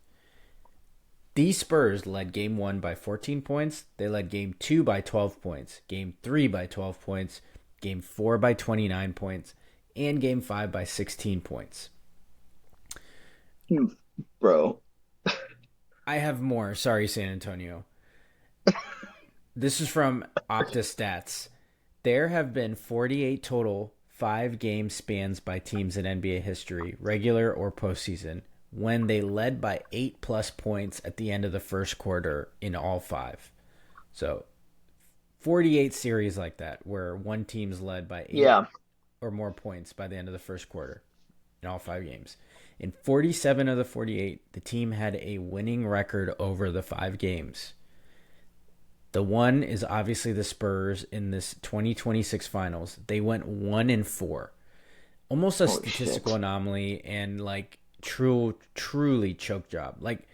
[SPEAKER 1] These Spurs led game one by 14 points. They led game two by 12 points, game three by 12 points, game four by 29 points, and game five by 16 points.
[SPEAKER 2] Hmm, bro.
[SPEAKER 1] I have more. Sorry, San Antonio. This is from Opta Stats. There have been 48 total 5 game spans by teams in NBA history, regular or postseason, when they led by 8+ points at the end of the first quarter in all 5. So 48 series like that, where one team's led by 8
[SPEAKER 2] Yeah.
[SPEAKER 1] or more points by the end of the first quarter in all 5 games. In 47 of the 48, the team had a winning record over the 5 games. The one is obviously the Spurs in this 2026 finals. They went 1-4. Almost a
[SPEAKER 2] Holy
[SPEAKER 1] statistical
[SPEAKER 2] shit.
[SPEAKER 1] anomaly and like truly choke job. Like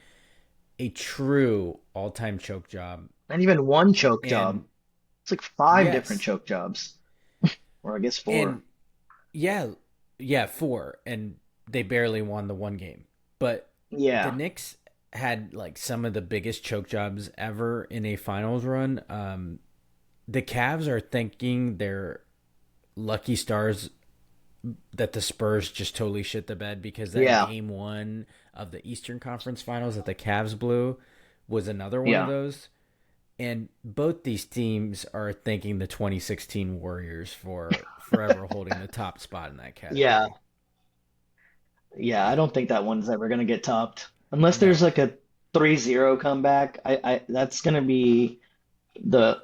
[SPEAKER 1] a true all-time choke job.
[SPEAKER 2] Not even one choke job.
[SPEAKER 1] And
[SPEAKER 2] It's like five different
[SPEAKER 1] yes.
[SPEAKER 2] choke jobs. Or I guess four.
[SPEAKER 1] And yeah, yeah, 4 and they barely won the one game. But the
[SPEAKER 2] Yeah.
[SPEAKER 1] Knicks had like some of the biggest choke jobs ever in a finals run. The Cavs are thinking they're lucky stars that the Spurs just totally shit the bed, because that
[SPEAKER 2] Yeah.
[SPEAKER 1] game one of the Eastern Conference Finals that the Cavs blew was another one of
[SPEAKER 2] Yeah.
[SPEAKER 1] those. And both these teams are thanking the 2016 Warriors for forever holding the top spot in that
[SPEAKER 2] Yeah.
[SPEAKER 1] category.
[SPEAKER 2] Yeah. I don't think that one's ever gonna get topped. Unless there's
[SPEAKER 1] No.
[SPEAKER 2] like a 3-0 comeback. I that's gonna be the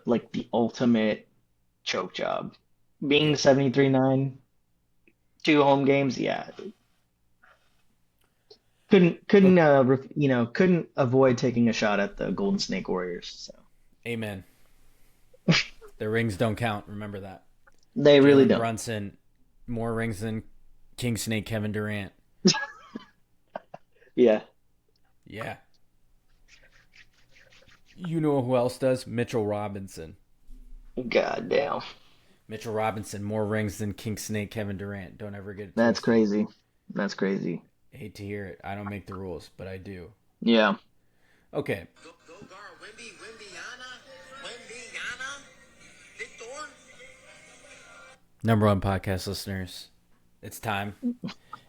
[SPEAKER 2] ultimate choke job. Being
[SPEAKER 1] Yeah.
[SPEAKER 2] 73-9, two home games, yeah. Couldn't
[SPEAKER 1] Look,
[SPEAKER 2] couldn't avoid taking a shot at the Golden Snake Warriors. So
[SPEAKER 1] amen. The rings don't count. Remember that.
[SPEAKER 2] they really
[SPEAKER 1] Jalen
[SPEAKER 2] don't.
[SPEAKER 1] Brunson, more rings than King Snake Kevin Durant.
[SPEAKER 2] Yeah.
[SPEAKER 1] Yeah. You know who else does? Mitchell Robinson.
[SPEAKER 2] God damn.
[SPEAKER 1] Mitchell Robinson, more rings than King Snake Kevin Durant. Don't ever get it
[SPEAKER 2] That's
[SPEAKER 1] twisted.
[SPEAKER 2] crazy. That's crazy.
[SPEAKER 1] I hate to hear it. I don't make the rules, but I do.
[SPEAKER 2] Yeah.
[SPEAKER 1] Okay.
[SPEAKER 3] Go Wemby, Wembyana, Wembyana, Victor.
[SPEAKER 1] Number one podcast listeners, it's time.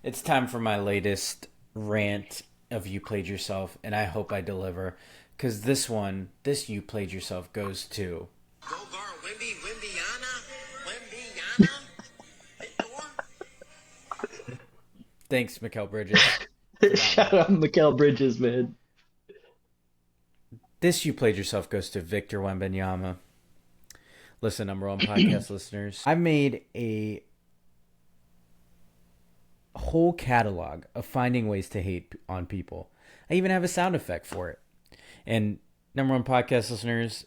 [SPEAKER 1] It's time for my latest rant of You Played Yourself, and I hope I deliver. Because this You Played Yourself goes to.
[SPEAKER 3] Go Wemby, Wembyana, Wembyana, Victor.
[SPEAKER 1] Thanks, Mikal Bridges, for that one.
[SPEAKER 2] Shout out Mikal Bridges, man.
[SPEAKER 1] This You Played Yourself goes to Victor Wembanyama. Listen, number one podcast listeners, I made a whole catalog of finding ways to hate on people. I even have a sound effect for it. And number one podcast listeners,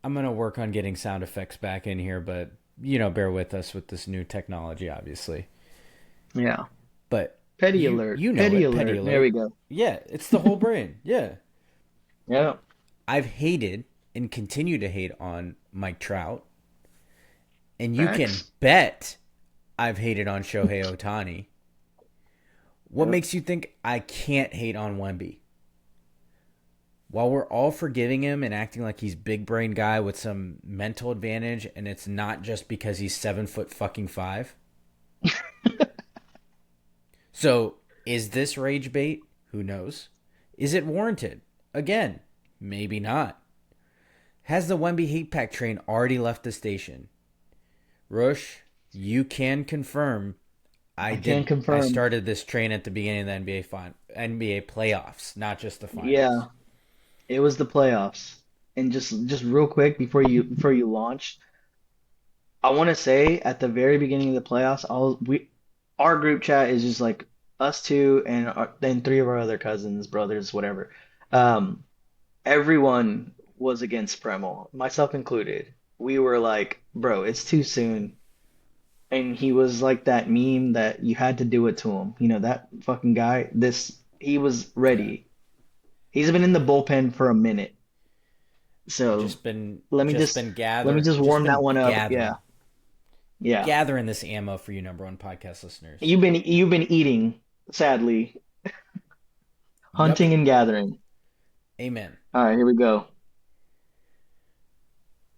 [SPEAKER 1] I'm going to work on getting sound effects back in here, but bear with us with this new technology, obviously.
[SPEAKER 2] Yeah.
[SPEAKER 1] But
[SPEAKER 2] Petty
[SPEAKER 1] you
[SPEAKER 2] alert.
[SPEAKER 1] you know
[SPEAKER 2] Petty
[SPEAKER 1] it, petty
[SPEAKER 2] alert. There
[SPEAKER 1] alert.
[SPEAKER 2] we go.
[SPEAKER 1] Yeah, it's the whole brain. Yeah.
[SPEAKER 2] Yeah.
[SPEAKER 1] I've hated and continue to hate on Mike Trout. And you can
[SPEAKER 2] Facts.
[SPEAKER 1] bet I've hated on Shohei Ohtani. What
[SPEAKER 2] Yep.
[SPEAKER 1] makes you think I can't hate on Wemby? While we're all forgiving him and acting like he's big brain guy with some mental advantage, and it's not just because he's 7 foot fucking 5. So is this rage bait? Who knows? Is it warranted? Again, maybe not. Has the Wemby hate pack train already left the station? Rush, you can confirm I
[SPEAKER 2] I can
[SPEAKER 1] did. I
[SPEAKER 2] confirm.
[SPEAKER 1] started this train at the beginning of the NBA playoffs, not just the finals.
[SPEAKER 2] Yeah, it was the playoffs. And just real quick before you launch, I want to say at the very beginning of the playoffs, our group chat is just like us two and then three of our other cousins, brothers, whatever. Um, Everyone was against Premal, myself included. We were like, bro, it's too soon. And he was like that meme that you had to do it to him. That fucking guy, he was
[SPEAKER 1] Yeah,
[SPEAKER 2] ready. He's been in the bullpen for a minute. So
[SPEAKER 1] just been
[SPEAKER 2] let me
[SPEAKER 1] just
[SPEAKER 2] just
[SPEAKER 1] been
[SPEAKER 2] let me
[SPEAKER 1] gather,
[SPEAKER 2] just
[SPEAKER 1] just
[SPEAKER 2] warm that
[SPEAKER 1] been
[SPEAKER 2] one up. Yeah.
[SPEAKER 1] gathering,
[SPEAKER 2] Yeah.
[SPEAKER 1] gathering this ammo for you, number one podcast listeners.
[SPEAKER 2] You've been eating, sadly,
[SPEAKER 1] Yep,
[SPEAKER 2] hunting and gathering.
[SPEAKER 1] amen.
[SPEAKER 2] All right, here we go.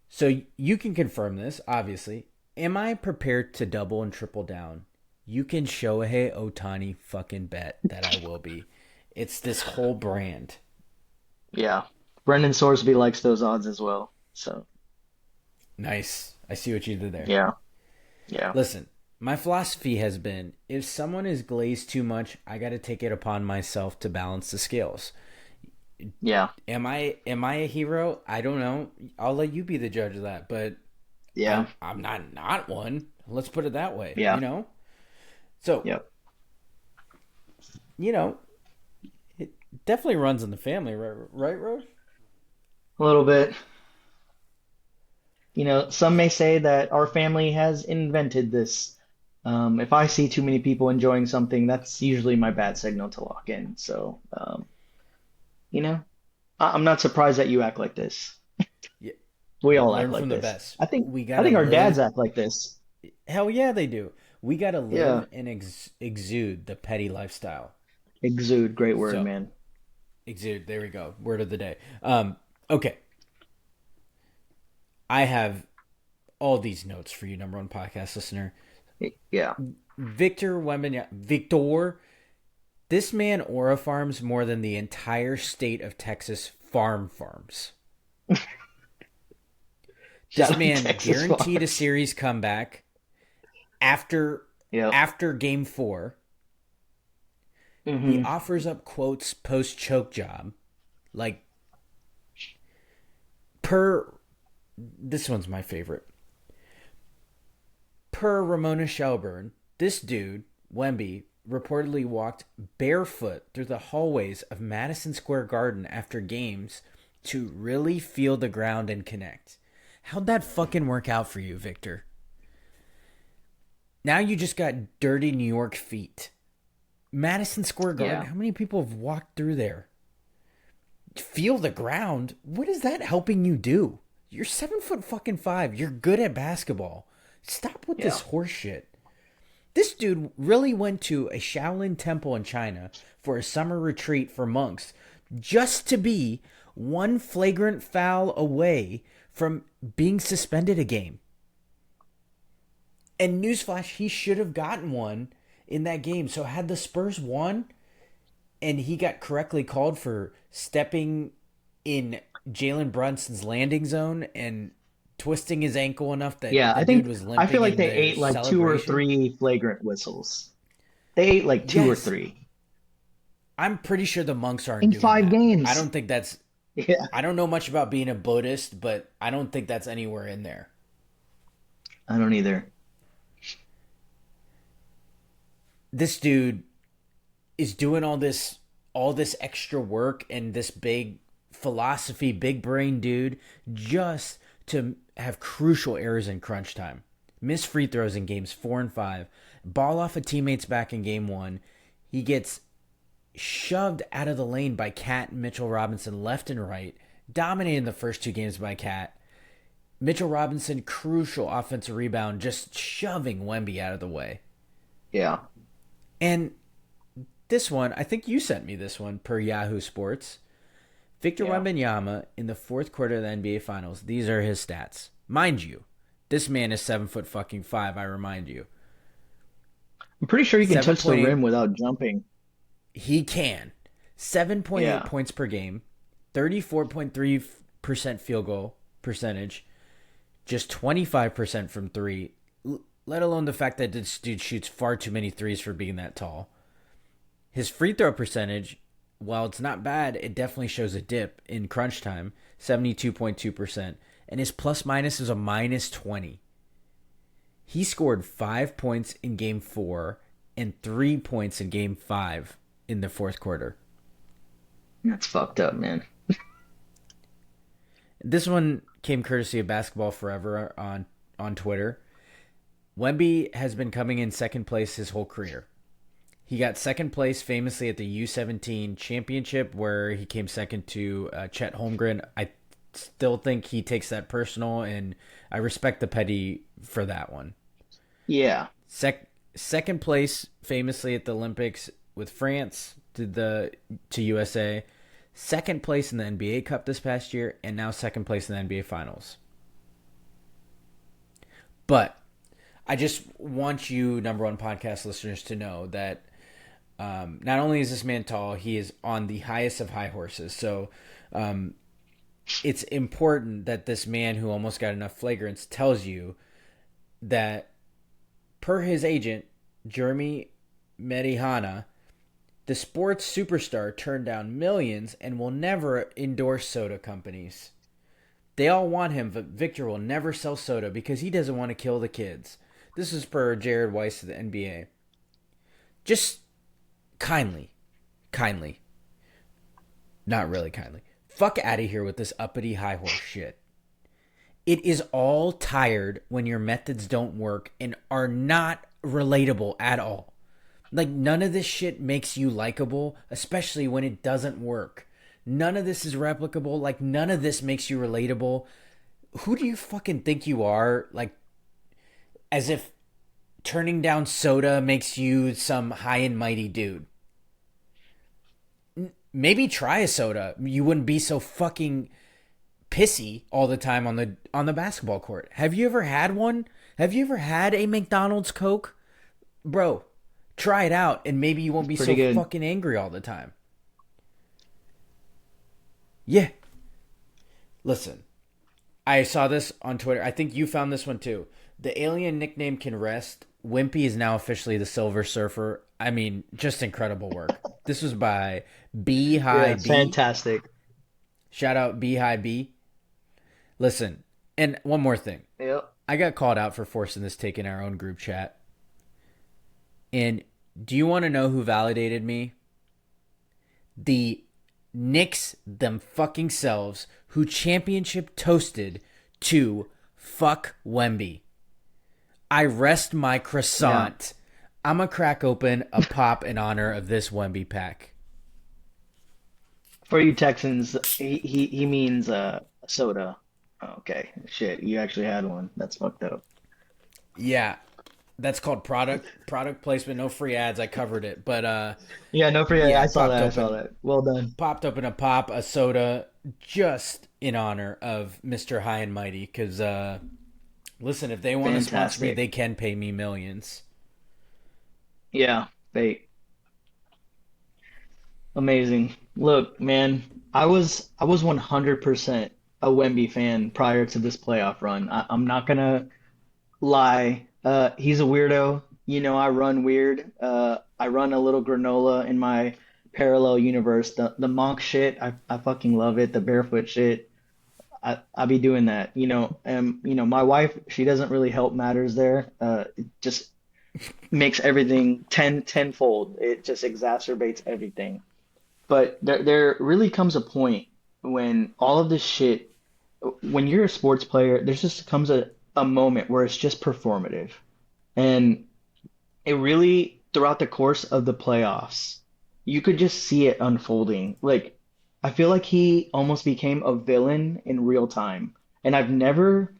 [SPEAKER 1] So you can confirm this, obviously. Am I prepared to double and triple down? You can Shohei Otani fucking bet that I will be. It's this whole brand.
[SPEAKER 2] Yeah. Brendan Sorsby likes those odds as well. So,
[SPEAKER 1] Nice. I see what you did there.
[SPEAKER 2] yeah. Yeah.
[SPEAKER 1] Listen, my philosophy has been if someone is glazed too much, I got to take it upon myself to balance the scales.
[SPEAKER 2] Yeah.
[SPEAKER 1] Am I a hero? I don't know. I'll let you be the judge of that, but
[SPEAKER 2] Yeah.
[SPEAKER 1] I'm not one. Let's put it that way,
[SPEAKER 2] Yeah.
[SPEAKER 1] So,
[SPEAKER 2] Yep.
[SPEAKER 1] you know, it definitely runs in the family, right, Rose?
[SPEAKER 2] A little bit. Some may say that our family has invented this. If I see too many people enjoying something, that's usually my bad signal to lock in. So, you know, I'm not surprised that you act like this.
[SPEAKER 1] Yeah,
[SPEAKER 2] We all act
[SPEAKER 1] learn
[SPEAKER 2] like
[SPEAKER 1] from the
[SPEAKER 2] this.
[SPEAKER 1] best.
[SPEAKER 2] I think
[SPEAKER 1] We
[SPEAKER 2] I
[SPEAKER 1] gotta
[SPEAKER 2] think our dads
[SPEAKER 1] live.
[SPEAKER 2] act like this.
[SPEAKER 1] Hell yeah, they do. We gotta
[SPEAKER 2] Yeah.
[SPEAKER 1] live and exude the petty lifestyle.
[SPEAKER 2] Exude, great word,
[SPEAKER 1] So,
[SPEAKER 2] man.
[SPEAKER 1] exude. There we go. Word of the day. Okay. I have all these notes for you, number one podcast listener.
[SPEAKER 2] Yeah.
[SPEAKER 1] Victor Wembanyama. Victor. This man aura farms more than the entire state of Texas farms.
[SPEAKER 2] Shout
[SPEAKER 1] This
[SPEAKER 2] out
[SPEAKER 1] man
[SPEAKER 2] Texas
[SPEAKER 1] guaranteed a
[SPEAKER 2] Farms.
[SPEAKER 1] series comeback after
[SPEAKER 2] Yep.
[SPEAKER 1] after game 4. He
[SPEAKER 2] Hmm.
[SPEAKER 1] offers up quotes post choke job. Like per This one's my favorite. Per Ramona Shelburne, this dude, Wemby, reportedly walked barefoot through the hallways of Madison Square Garden after games to really feel the ground and connect. How'd that fucking work out for you, Victor? Now you just got dirty New York feet. Madison Square Garden,
[SPEAKER 2] Yeah.
[SPEAKER 1] how many people have walked through there? Feel the ground? What is that helping you do? You're 7'5". You're good at basketball. Stop with this
[SPEAKER 2] Yeah.
[SPEAKER 1] horse shit. This dude really went to a Shaolin temple in China for a summer retreat for monks just to be one flagrant foul away from being suspended a game. And newsflash, he should have gotten one in that game. So had the Spurs won and he got correctly called for stepping in Jalen Brunson's landing zone and twisting his ankle enough that
[SPEAKER 2] Yeah,
[SPEAKER 1] the
[SPEAKER 2] I
[SPEAKER 1] dude
[SPEAKER 2] think
[SPEAKER 1] was
[SPEAKER 2] I feel
[SPEAKER 1] limping
[SPEAKER 2] like
[SPEAKER 1] in
[SPEAKER 2] they
[SPEAKER 1] the
[SPEAKER 2] ate like two or
[SPEAKER 1] celebration.
[SPEAKER 2] three flagrant whistles. They ate like two or
[SPEAKER 1] Yes.
[SPEAKER 2] three
[SPEAKER 1] I'm pretty sure the monks aren't
[SPEAKER 2] in
[SPEAKER 1] doing
[SPEAKER 2] 5
[SPEAKER 1] that.
[SPEAKER 2] games.
[SPEAKER 1] I don't think that's.
[SPEAKER 2] Yeah,
[SPEAKER 1] I don't know much about being a Buddhist, but I don't think that's anywhere in there.
[SPEAKER 2] I don't either.
[SPEAKER 1] This dude is doing all this extra work and this big philosophy, big brain dude, just to have crucial errors in crunch time. Miss free throws in games 4 and 5. Ball off of teammates back in game 1. He gets shoved out of the lane by Cat and Mitchell Robinson left and right. Dominated the first 2 games by Cat. Mitchell Robinson, crucial offensive rebound, just shoving Wemby out of the way.
[SPEAKER 2] Yeah.
[SPEAKER 1] And this one, I think you sent me this one per Yahoo Sports. Victor
[SPEAKER 2] Yeah.
[SPEAKER 1] Wembanyama in the fourth quarter of the NBA Finals. These are his stats. Mind you, this man is 7'5". I remind you,
[SPEAKER 2] I'm pretty sure you can touch the
[SPEAKER 1] 7.8.
[SPEAKER 2] rim without jumping.
[SPEAKER 1] He can. 7.8
[SPEAKER 2] Yeah.
[SPEAKER 1] points per game, 34.3% field goal percentage, just 25% from three. Let alone the fact that this dude shoots far too many threes for being that tall. His free throw percentage, while it's not bad, it definitely shows a dip in crunch time, 72.2%. And his plus minus is a minus 20. He scored 5 points in game 4 and 3 points in game 5 in the fourth quarter.
[SPEAKER 2] That's fucked up, man.
[SPEAKER 1] This one came courtesy of Basketball Forever on Twitter. Wemby has been coming in second place his whole career. He got second place famously at the U17 championship where he came second to Chet Holmgren. I still think he takes that personal, and I respect the petty for that one.
[SPEAKER 2] Yeah.
[SPEAKER 1] Second place famously at the Olympics with France to USA. Second place in the NBA Cup this past year, and now second place in the NBA Finals. But I just want you, number one podcast listeners, to know that not only is this man tall, he is on the highest of high horses. So it's important that this man who almost got enough flagrants tells you that per his agent, Jeremy Medihana, the sports superstar turned down millions and will never endorse soda companies. They all want him, but Victor will never sell soda because he doesn't want to kill the kids. This is per Jared Weiss of the NBA. Just kindly, not really kindly, fuck out of here with this uppity high horse shit. It is all tired when your methods don't work and are not relatable at all. Like, none of this shit makes you likable, especially when it doesn't work. None of this is replicable. Like, none of this makes you relatable. Who do you fucking think you are? Like, as if turning down soda makes you some high and mighty dude. Maybe try a soda. You wouldn't be so fucking pissy all the time on the basketball court. Have you ever had one? Have you ever had a McDonald's Coke? Bro, try it out and maybe you won't be so
[SPEAKER 2] pretty good.
[SPEAKER 1] fucking angry all the time. Yeah. Listen, I saw this on Twitter. I think you found this one too. The alien nickname can rest. Wimpy is now officially the Silver Surfer. I mean, just incredible work. This was by
[SPEAKER 2] Yeah,
[SPEAKER 1] B.
[SPEAKER 2] fantastic.
[SPEAKER 1] Shout out B. Listen, And one more thing.
[SPEAKER 2] Yep.
[SPEAKER 1] I got called out for forcing this take in our own group chat. And do you want to know who validated me? The Knicks them fucking selves who championship toasted to fuck Wemby. I rest my
[SPEAKER 2] Yeah.
[SPEAKER 1] croissant. I'm gonna crack open a pop in honor of this Wemby pack.
[SPEAKER 2] For you Texans, he means soda. Oh, okay. Shit, you actually had one. That's fucked up.
[SPEAKER 1] Yeah, that's called product placement. No free ads. I covered it, but
[SPEAKER 2] Yeah, no free.
[SPEAKER 1] yeah,
[SPEAKER 2] I saw that. I saw that. Well done.
[SPEAKER 1] popped open a pop, a soda, just in honor of Mister High and Mighty. Because listen, if they want to sponsor me,
[SPEAKER 2] Fantastic.
[SPEAKER 1] they can pay me millions.
[SPEAKER 2] Yeah, they amazing. Look, man, I was 100% a Wemby fan prior to this playoff run. I'm not gonna lie. He's a weirdo. I run weird. I run a little granola in my parallel universe. The monk shit, I fucking love it. The barefoot shit, I be doing that. My wife, she doesn't really help matters there. It just makes everything tenfold. It just exacerbates everything. But there really comes a point when all of this shit, when you're a sports player, there just comes a moment where it's just performative. And it really, throughout the course of the playoffs, you could just see it unfolding. Like, I feel like he almost became a villain in real time. And I've never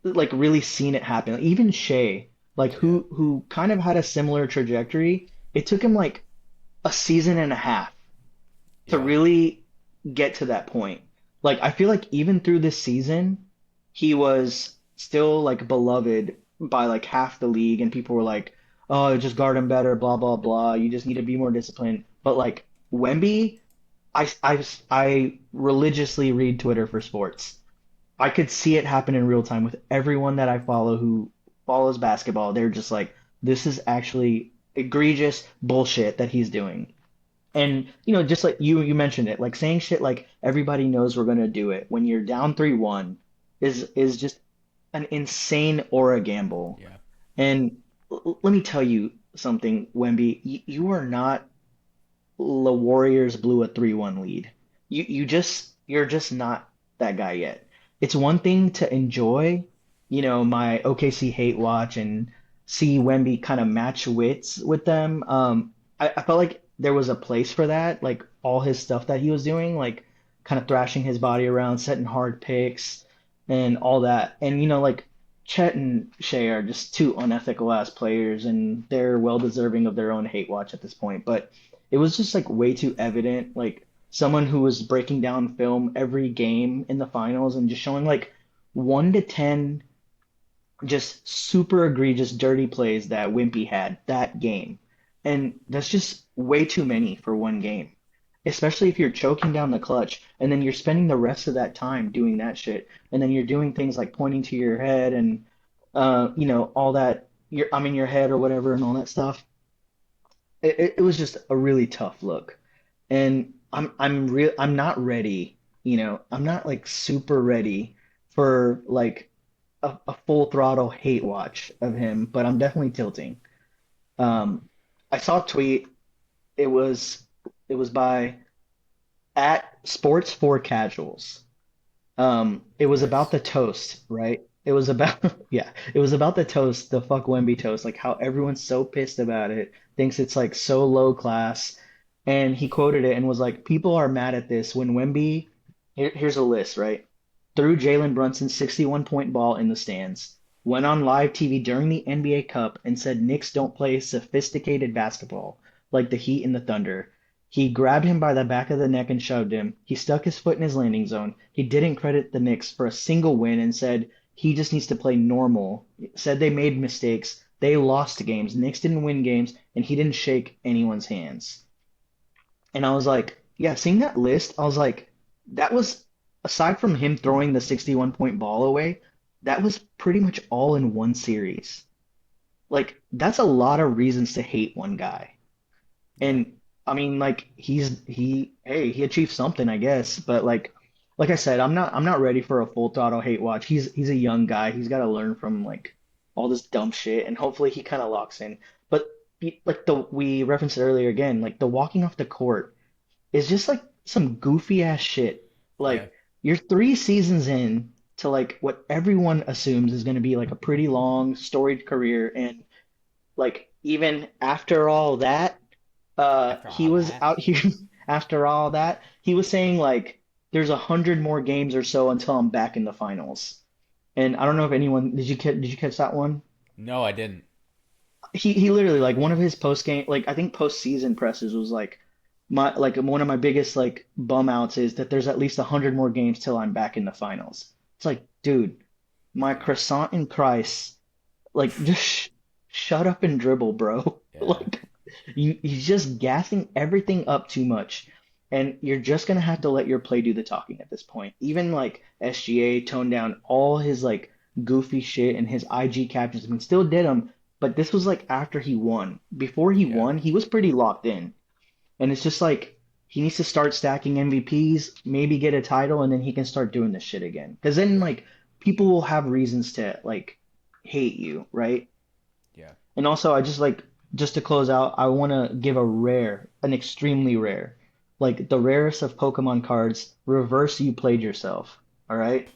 [SPEAKER 2] like really seen it happen. Like, even Shea, like
[SPEAKER 1] Yeah,
[SPEAKER 2] who kind of had a similar trajectory, it took him like a season and a half to
[SPEAKER 1] yeah,
[SPEAKER 2] really get to that point. Like I feel like even through this season, he was still like beloved by like half the league, and people were like, "Oh, just guard him better, blah blah blah. You just need to be more disciplined." But like Wemby, I religiously read Twitter for sports. I could see it happen in real time with everyone that I follow who follows basketball. They're just like, "This is actually egregious bullshit that he's doing." And just like you mentioned it, like saying shit like everybody knows we're gonna do it when you're down 3-1 is just an insane aura gamble.
[SPEAKER 1] yeah,
[SPEAKER 2] And let me tell you something, Wemby, you are not the Warriors blew a 3-1 lead. You're just not that guy yet. It's one thing to enjoy, my OKC hate watch and see Wemby kind of match wits with them. I felt like there was a place for that, like all his stuff that he was doing, like kind of thrashing his body around, setting hard picks and all that. And like Chet and Shea are just two unethical ass players, and they're well deserving of their own hate watch at this point. But it was just like way too evident, like someone who was breaking down film every game in the finals and just showing like 1 to 10 just super egregious dirty plays that Wimpy had that game. And that's just way too many for one game. Especially if you're choking down the clutch and then you're spending the rest of that time doing that shit. And then you're doing things like pointing to your head and all that I'm in your head or whatever and all that stuff. It was just a really tough look. And I'm not ready, I'm not like super ready for like a full throttle hate watch of him, but I'm definitely tilting. Um, I saw a tweet. It was it was by at Sports for Casuals. It was about
[SPEAKER 1] nice.
[SPEAKER 2] the toast, right? It was about yeah, it was about the toast, the fuck Wemby toast, like how everyone's so pissed about it, thinks it's like so low class. And he quoted it and was like, people are mad at this when Wemby, here's a list, right? Threw Jalen Brunson's 61-point ball in the stands, went on live TV during the NBA Cup and said Knicks don't play sophisticated basketball like the Heat and the Thunder. He grabbed him by the back of the neck and shoved him. He stuck his foot in his landing zone. He didn't credit the Knicks for a single win and said he just needs to play normal. Said they made mistakes. They lost games. Knicks didn't win games, and he didn't shake anyone's hands. And I was like, yeah, seeing that list, I was like, that was, aside from him throwing the 61-point ball away, that was pretty much all in one series. Like, that's a lot of reasons to hate one guy.
[SPEAKER 1] Yeah,
[SPEAKER 2] And I mean, like, hey, he achieved something, I guess. But like, like I said, I'm not ready for a full throttle hate watch. He's a young guy. He's got to learn from like all this dumb shit, and hopefully he kind of locks in. But like the we referenced it earlier again, like the walking off the court is just like some goofy ass shit.
[SPEAKER 1] Yeah.
[SPEAKER 2] Like you're 3 seasons in to like what everyone assumes is going to be like a pretty long storied career, and like even after all that,
[SPEAKER 1] After
[SPEAKER 2] he
[SPEAKER 1] all
[SPEAKER 2] was
[SPEAKER 1] that.
[SPEAKER 2] out here after all that, he was saying like there's 100 more games or so until I'm back in the finals. And I don't know if anyone did you catch that one?
[SPEAKER 1] No, I didn't.
[SPEAKER 2] He literally like one of his post game like I think post season presses was like one of my biggest like bum outs is that there's at least 100 more games till I'm back in the finals. It's like, dude, my
[SPEAKER 1] Yeah.
[SPEAKER 2] croissant in Christ, like just shut up and dribble, bro.
[SPEAKER 1] Yeah.
[SPEAKER 2] Like he's just gassing everything up too much. And you're just gonna have to let your play do the talking at this point. Even like SGA toned down all his like goofy shit and his IG captions. I mean, still did them, but this was like after he won. Before he
[SPEAKER 1] Yeah.
[SPEAKER 2] won, he was pretty locked in. And it's just like he needs to start stacking MVPs, maybe get a title, and then he can start doing this shit again. Because then
[SPEAKER 1] Yeah.
[SPEAKER 2] like people will have reasons to like hate you, right?
[SPEAKER 1] Yeah.
[SPEAKER 2] And also, I just like just to close out, I want to give an extremely rare, like the rarest of Pokemon cards, reverse you played yourself, all right?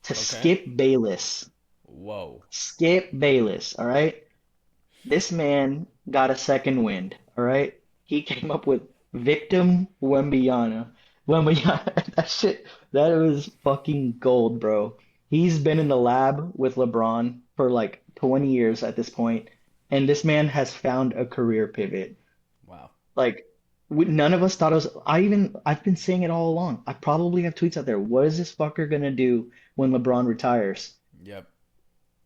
[SPEAKER 2] To
[SPEAKER 1] Okay.
[SPEAKER 2] Skip Bayless.
[SPEAKER 1] Whoa.
[SPEAKER 2] Skip Bayless, all right? This man got a second wind, all right? He came up with Victim Wembyana. Wembyana, that shit, that was fucking gold, bro. He's been in the lab with LeBron for like 20 years at this point, and this man has found a career pivot.
[SPEAKER 1] Wow.
[SPEAKER 2] Like, none of us thought it was. I've been saying it all along. I probably have tweets out there. What is this fucker gonna do when LeBron retires?
[SPEAKER 1] Yep.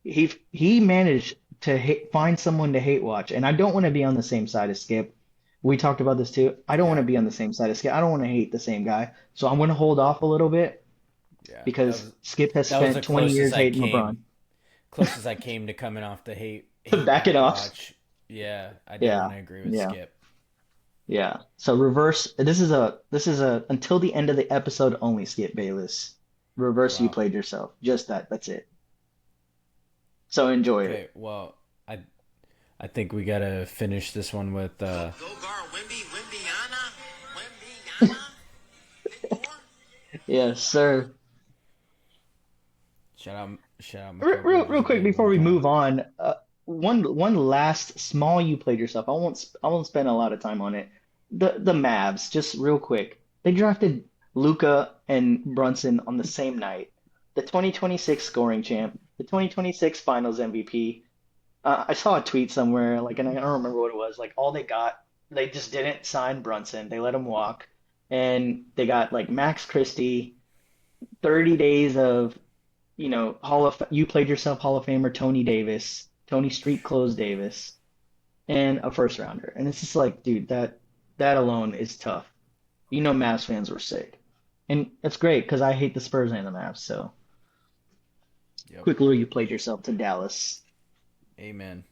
[SPEAKER 2] He managed to find someone to hate watch, and I don't want to be on the same side as Skip. We talked about this too. I don't want
[SPEAKER 1] Yeah.
[SPEAKER 2] to be on the same side as Skip. I don't want to hate the same guy, so I'm going to hold off a little bit
[SPEAKER 1] Yeah.
[SPEAKER 2] because Skip has
[SPEAKER 1] That was
[SPEAKER 2] spent
[SPEAKER 1] the
[SPEAKER 2] 20
[SPEAKER 1] closest
[SPEAKER 2] years
[SPEAKER 1] I
[SPEAKER 2] hating LeBron.
[SPEAKER 1] came. Closest I came to coming off the
[SPEAKER 2] To
[SPEAKER 1] hate
[SPEAKER 2] back it off,
[SPEAKER 1] watch. Yeah, I
[SPEAKER 2] yeah,
[SPEAKER 1] definitely agree with
[SPEAKER 2] yeah,
[SPEAKER 1] Skip.
[SPEAKER 2] yeah. So reverse. This is a until the end of the episode only. Skip Bayless. Reverse. You
[SPEAKER 1] Wow.
[SPEAKER 2] played yourself. Just that. That's it. So enjoy it.
[SPEAKER 1] Okay, well, I think we gotta finish this one with
[SPEAKER 3] Go guard Wimbiana, Wimbiana, Victor.
[SPEAKER 2] Yes, sir.
[SPEAKER 1] shout out my
[SPEAKER 2] Real
[SPEAKER 1] co-bridges
[SPEAKER 2] quick
[SPEAKER 1] again
[SPEAKER 2] before
[SPEAKER 1] one
[SPEAKER 2] we
[SPEAKER 1] time.
[SPEAKER 2] move on, one last small you played yourself. I won't spend a lot of time on it. The Mavs, just real quick. They drafted Luca and Brunson on the same night. The 2026 scoring champ, the 2026 Finals MVP. I saw a tweet somewhere, like, and I don't remember what it was. Like, all they got, they just didn't sign Brunson. They let him walk, and they got like Max Christie, 30 days of you played yourself Hall of Famer Tony Davis, Tony Street Clothes Davis, and a first rounder. And it's just like, dude, that alone is tough. Mavs fans were sick. And it's great because I hate the Spurs and the Mavs. So
[SPEAKER 1] Yep.
[SPEAKER 2] quick little you played yourself to Dallas.
[SPEAKER 1] Amen.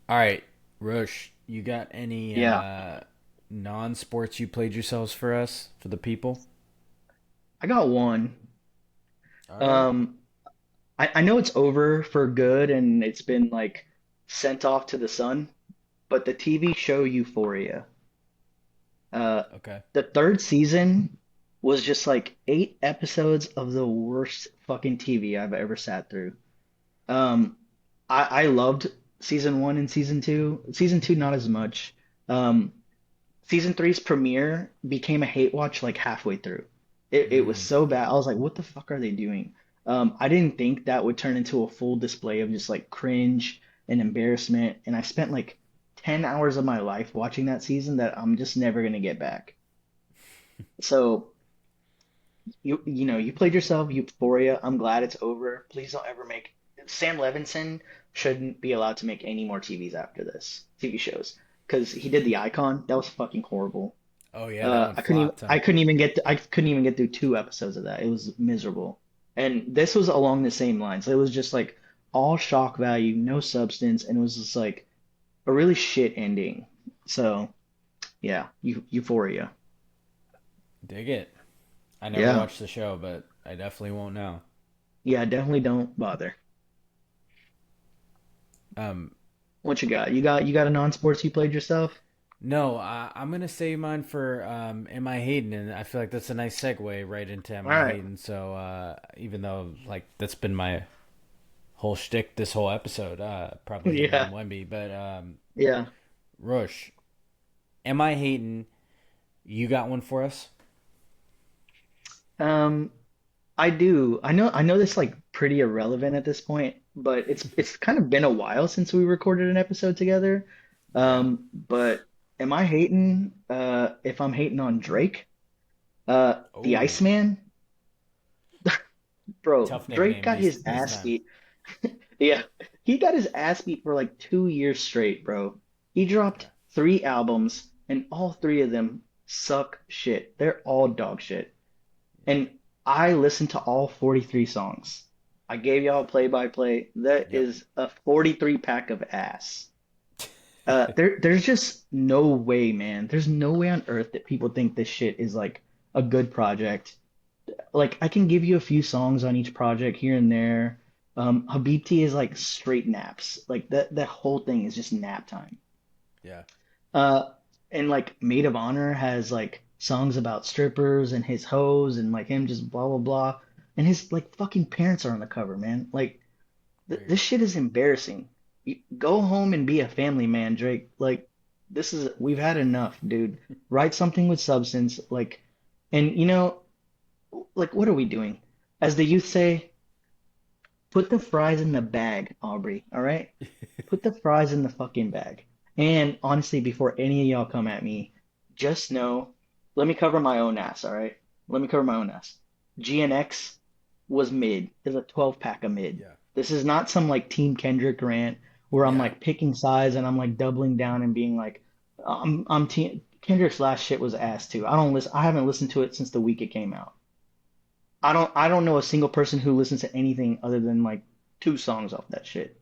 [SPEAKER 1] All right, Rush, you got any
[SPEAKER 2] Yeah,
[SPEAKER 1] non-sports you played yourselves for us for the people?
[SPEAKER 2] I got one.
[SPEAKER 1] All right.
[SPEAKER 2] Um, I know it's over for good and it's been like sent off to the sun, but the TV show Euphoria. Uh,
[SPEAKER 1] Okay.
[SPEAKER 2] the third season was just like 8 episodes of the worst fucking TV I've ever sat through. Um, I loved season one and season two. Season two, not as much. Um, season three's premiere became a hate watch like halfway through. It was
[SPEAKER 1] Mm,
[SPEAKER 2] so bad. I was like, what the fuck are they doing? I didn't think that would turn into a full display of just like cringe and embarrassment. And I spent like 10 hours of my life watching that season that I'm just never gonna get back. So you played yourself Euphoria. I'm glad it's over. Please don't ever make Sam Levinson shouldn't be allowed to make any more TVs after this, TV shows, because he did the Icon. That was fucking horrible.
[SPEAKER 1] oh yeah, that one
[SPEAKER 2] I couldn't even
[SPEAKER 1] flopped, huh?
[SPEAKER 2] I couldn't even I couldn't even get through 2 episodes of that. It was miserable. And this was along the same lines. It was just like all shock value, no substance, and it was just like a really shit ending. So yeah, Euphoria.
[SPEAKER 1] Dig it. I never
[SPEAKER 2] Yeah.
[SPEAKER 1] watched the show, but I definitely won't now.
[SPEAKER 2] Yeah, definitely don't bother.
[SPEAKER 1] Um,
[SPEAKER 2] What you got a non-sports you played yourself?
[SPEAKER 1] no, I'm gonna save mine for Am I Hatin? And I feel like that's a nice segue right into Am
[SPEAKER 2] All
[SPEAKER 1] I
[SPEAKER 2] right.
[SPEAKER 1] Hatin? So even though like that's been my whole shtick this whole episode, probably hating on
[SPEAKER 2] Yeah.
[SPEAKER 1] Wemby, but
[SPEAKER 2] Yeah.
[SPEAKER 1] Rush, Am I Hatin? You got one for us?
[SPEAKER 2] Um, I do. I know this like pretty irrelevant at this point, but it's kind of been a while since we recorded an episode together.
[SPEAKER 1] Yeah.
[SPEAKER 2] But am I hating if I'm hating on Drake? The
[SPEAKER 1] Oh,
[SPEAKER 2] Iceman? Bro,
[SPEAKER 1] tough
[SPEAKER 2] Drake
[SPEAKER 1] nickname
[SPEAKER 2] got his
[SPEAKER 1] this
[SPEAKER 2] ass
[SPEAKER 1] time.
[SPEAKER 2] beat. Yeah, he got his ass beat for like 2 years straight, bro. He dropped
[SPEAKER 1] Yeah.
[SPEAKER 2] 3 albums, and all three of them suck shit. They're all dog shit. And I listened to all 43 songs. I gave y'all a play-by-play. That
[SPEAKER 1] Yep.
[SPEAKER 2] is a 43 pack of ass. There's just no way, man. There's no way on earth that people think this shit is like a good project. Like I can give you a few songs on each project here and there. Habibti is like straight naps. Like that whole thing is just nap time.
[SPEAKER 1] Yeah.
[SPEAKER 2] Uh, and like Maid of Honor has like songs about strippers and his hoes and like him just blah blah blah. And his like fucking parents are on the cover, man. Like this
[SPEAKER 1] Weird.
[SPEAKER 2] shit is embarrassing. Go home and be a family man, Drake. Like we've had enough, dude. Write something with substance, like, and like what are we doing? As the youth say, put the fries in the bag, Aubrey. All right? Put the fries in the fucking bag. And honestly, before any of y'all come at me, just know, let me cover my own ass, all right? Let me cover my own ass. GNX was mid. Is a 12 pack of mid.
[SPEAKER 1] Yeah.
[SPEAKER 2] This is not some like Team Kendrick rant where I'm
[SPEAKER 1] Yeah.
[SPEAKER 2] like picking sides and I'm like doubling down and being like, I'm team Kendrick's last shit was ass too. I haven't listened to it since the week it came out. I don't know a single person who listens to anything other than like two songs off that shit.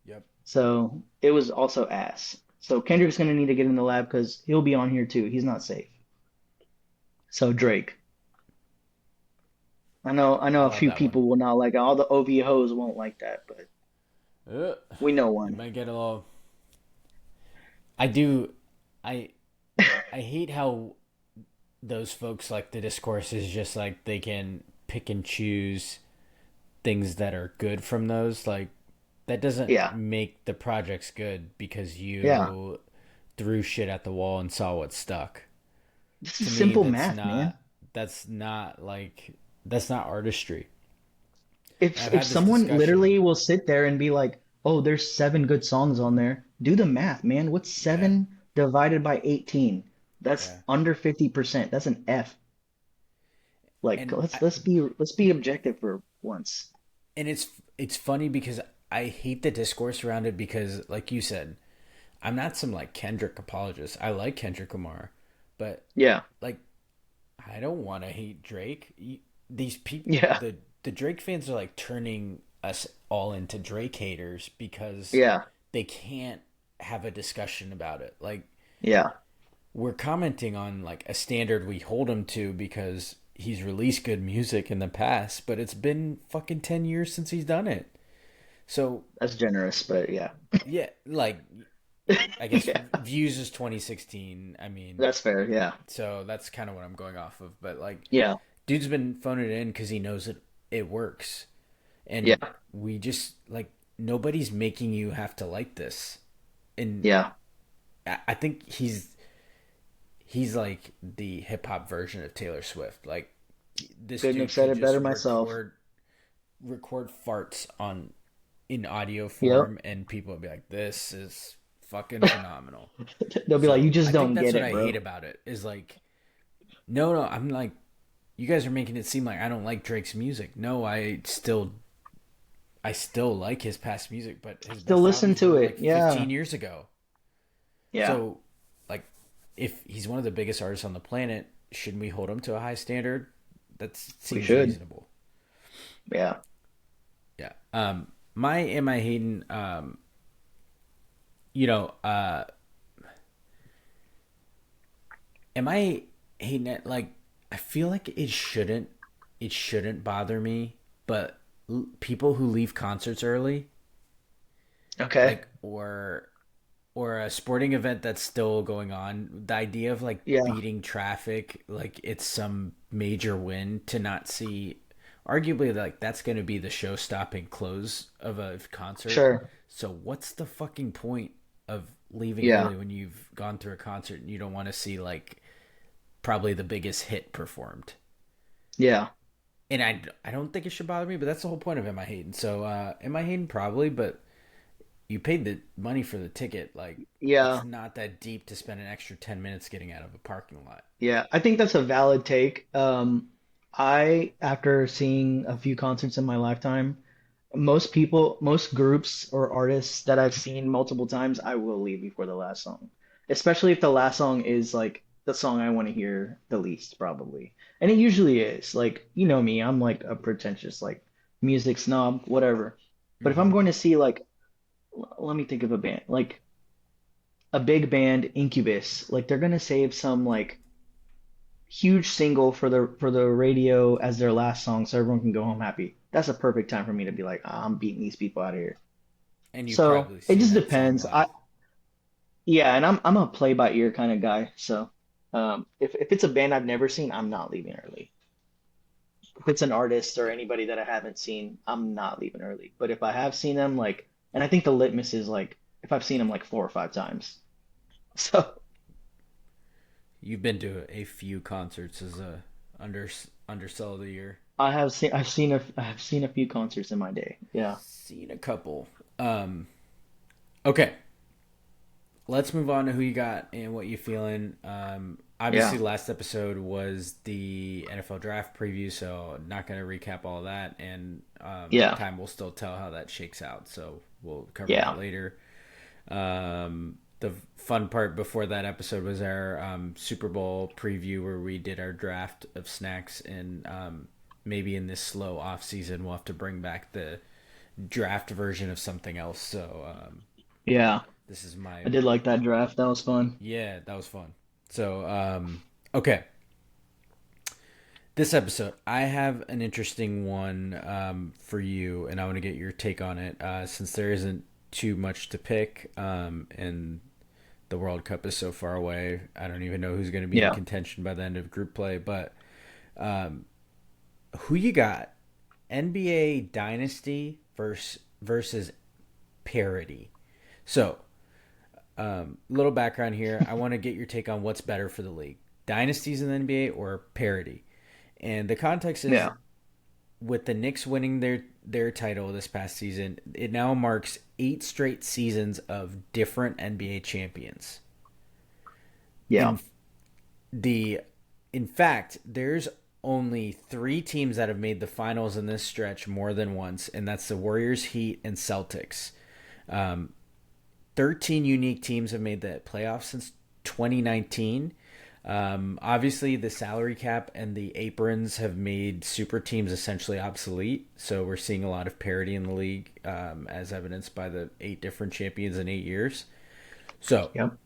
[SPEAKER 1] Yep.
[SPEAKER 2] So it was also ass. So Kendrick's gonna need to get in the lab because he'll be on here too. He's not safe. So Drake. I know
[SPEAKER 1] I
[SPEAKER 2] a
[SPEAKER 1] love
[SPEAKER 2] few
[SPEAKER 1] that one.
[SPEAKER 2] people will not like it. All the OV hoes won't like that, but
[SPEAKER 1] Uh,
[SPEAKER 2] we know
[SPEAKER 1] you
[SPEAKER 2] one.
[SPEAKER 1] might get a little. I do. I I hate how those folks like the discourse is just like they can pick and choose things that are good from those. Like that doesn't
[SPEAKER 2] Yeah.
[SPEAKER 1] make the projects good because
[SPEAKER 2] Yeah.
[SPEAKER 1] you threw shit at the wall and saw what stuck.
[SPEAKER 2] This
[SPEAKER 1] To
[SPEAKER 2] is
[SPEAKER 1] me,
[SPEAKER 2] simple math, man.
[SPEAKER 1] that's not like that's not artistry. And
[SPEAKER 2] If
[SPEAKER 1] I've
[SPEAKER 2] if
[SPEAKER 1] had this
[SPEAKER 2] someone
[SPEAKER 1] discussion.
[SPEAKER 2] literally will sit there and be like, "Oh, there's seven good songs on there," do the math, man. What's
[SPEAKER 1] Yeah,
[SPEAKER 2] seven divided by 18? That's
[SPEAKER 1] yeah.
[SPEAKER 2] under 50%. That's an F. Like
[SPEAKER 1] And
[SPEAKER 2] let's be objective for once.
[SPEAKER 1] it's funny because I hate the discourse around it because, like you said, I'm not some like Kendrick apologist. I like Kendrick Lamar, but
[SPEAKER 2] Yeah.
[SPEAKER 1] like I don't want to hate Drake. These people,
[SPEAKER 2] Yeah.
[SPEAKER 1] the Drake fans are like turning us all into Drake haters because
[SPEAKER 2] Yeah.
[SPEAKER 1] they can't have a discussion about it. Like
[SPEAKER 2] Yeah.
[SPEAKER 1] we're commenting on like a standard we hold him to because he's released good music in the past, but it's been fucking 10 years since he's done it. So,
[SPEAKER 2] That's generous, but yeah.
[SPEAKER 1] yeah, like I guess
[SPEAKER 2] Yeah.
[SPEAKER 1] views is 2016. I mean,
[SPEAKER 2] That's fair. Yeah.
[SPEAKER 1] so that's kind of what I'm going off of, but like
[SPEAKER 2] Yeah.
[SPEAKER 1] dude's been phoning it in cuz he knows it works. And
[SPEAKER 2] Yeah.
[SPEAKER 1] we just like nobody's making you have to like this. And
[SPEAKER 2] Yeah.
[SPEAKER 1] I think he's like the hip hop version of Taylor Swift. Like this
[SPEAKER 2] Couldn't have
[SPEAKER 1] dude
[SPEAKER 2] said
[SPEAKER 1] could
[SPEAKER 2] it
[SPEAKER 1] just
[SPEAKER 2] better myself.
[SPEAKER 1] record farts on in audio
[SPEAKER 2] Yep.
[SPEAKER 1] form and people would be like, this is fucking phenomenal.
[SPEAKER 2] They'll be like, "You
[SPEAKER 1] So
[SPEAKER 2] just
[SPEAKER 1] I think
[SPEAKER 2] don't
[SPEAKER 1] that's
[SPEAKER 2] get
[SPEAKER 1] what
[SPEAKER 2] it,
[SPEAKER 1] I hate
[SPEAKER 2] bro."
[SPEAKER 1] about it is like no, I'm like you guys are making it seem like I don't like Drake's music. No, I still like his past music, but his
[SPEAKER 2] Still
[SPEAKER 1] best
[SPEAKER 2] listen
[SPEAKER 1] albums
[SPEAKER 2] to
[SPEAKER 1] were
[SPEAKER 2] it.
[SPEAKER 1] like
[SPEAKER 2] Yeah.
[SPEAKER 1] 15 years ago.
[SPEAKER 2] Yeah.
[SPEAKER 1] So, like, if he's one of the biggest artists on the planet, shouldn't we hold him to a high standard? That
[SPEAKER 2] We
[SPEAKER 1] seems
[SPEAKER 2] should.
[SPEAKER 1] reasonable.
[SPEAKER 2] Yeah.
[SPEAKER 1] Yeah. My Am I Hating? You know, am I hating it? Like, I feel like it shouldn't bother me, but people who leave concerts early,
[SPEAKER 2] Okay.
[SPEAKER 1] like or a sporting event that's still going on, the idea of like
[SPEAKER 2] Yeah.
[SPEAKER 1] beating traffic like it's some major win to not see, arguably like that's going to be the show stopping close of a concert.
[SPEAKER 2] Sure.
[SPEAKER 1] So what's the fucking point of leaving
[SPEAKER 2] Yeah.
[SPEAKER 1] early when you've gone through a concert and you don't want to see like probably the biggest hit performed?
[SPEAKER 2] Yeah.
[SPEAKER 1] And I don't think it should bother me, but that's the whole point of Am I Hating? So Am I Hating? Probably, but you paid the money for the ticket. Like, it's
[SPEAKER 2] Yeah.
[SPEAKER 1] not that deep to spend an extra 10 minutes getting out of a parking lot.
[SPEAKER 2] Yeah. I think that's a valid take. After seeing a few concerts in my lifetime, most groups or artists that I've seen multiple times, I will leave before the last song. Especially if the last song is like the song I want to hear the least, probably. And it usually is. Like, you know me, I'm like a pretentious like music snob, whatever. But if I'm
[SPEAKER 1] Mm-hmm.
[SPEAKER 2] going to see like let me think of a band, like a big band, Incubus, like they're gonna save some like huge single for the radio as their last song so everyone can go home happy. That's a perfect time for me to be like, "Ah, I'm beating these people out of here."
[SPEAKER 1] And you've
[SPEAKER 2] So
[SPEAKER 1] probably
[SPEAKER 2] it
[SPEAKER 1] seen
[SPEAKER 2] just
[SPEAKER 1] that song
[SPEAKER 2] depends.
[SPEAKER 1] live.
[SPEAKER 2] Yeah, and I'm a play by ear kind of guy. So if it's a band I've never seen, I'm not leaving early. If it's an artist or anybody that I haven't seen, I'm not leaving early. But if I have seen them, like, and I think the litmus is like if I've seen them like 4 or 5 times. So
[SPEAKER 1] You've been to a few concerts as a under undersell of the year.
[SPEAKER 2] I've seen a few concerts in my day. Yeah.
[SPEAKER 1] Seen a couple. Um, okay, let's move on to who you got and what you feeling. Obviously,
[SPEAKER 2] Yeah.
[SPEAKER 1] last episode was the NFL draft preview, so not going to recap all of that, and
[SPEAKER 2] Yeah.
[SPEAKER 1] time will still tell how that shakes out. So we'll cover that
[SPEAKER 2] Yeah.
[SPEAKER 1] later. The fun part before that episode was our Super Bowl preview where we did our draft of snacks, and maybe in this slow off season we'll have to bring back the draft version of something else. So
[SPEAKER 2] Yeah.
[SPEAKER 1] this is my
[SPEAKER 2] I did like that draft. That was fun.
[SPEAKER 1] yeah, that was fun. So okay, this episode I have an interesting one for you, and I want to get your take on it since there isn't too much to pick, and the World Cup is so far away. I don't even know who's going to be in
[SPEAKER 2] Yeah.
[SPEAKER 1] contention by the end of group play. But who you got? NBA dynasty versus parity. So, little background here. I want to get your take on what's better for the league: dynasties in the NBA or parity. And the context is
[SPEAKER 2] Yeah.
[SPEAKER 1] with the Knicks winning their title this past season, it now marks 8 straight seasons of different NBA champions.
[SPEAKER 2] Yeah.
[SPEAKER 1] In the in fact, there's only 3 teams that have made the finals in this stretch more than once, and that's the Warriors, Heat, and Celtics. Um, 13 unique teams have made the playoffs since 2019. Obviously, the salary cap and the aprons have made super teams essentially obsolete. So we're seeing a lot of parity in the league, as evidenced by the 8 different champions in 8 years. So,
[SPEAKER 2] Yep.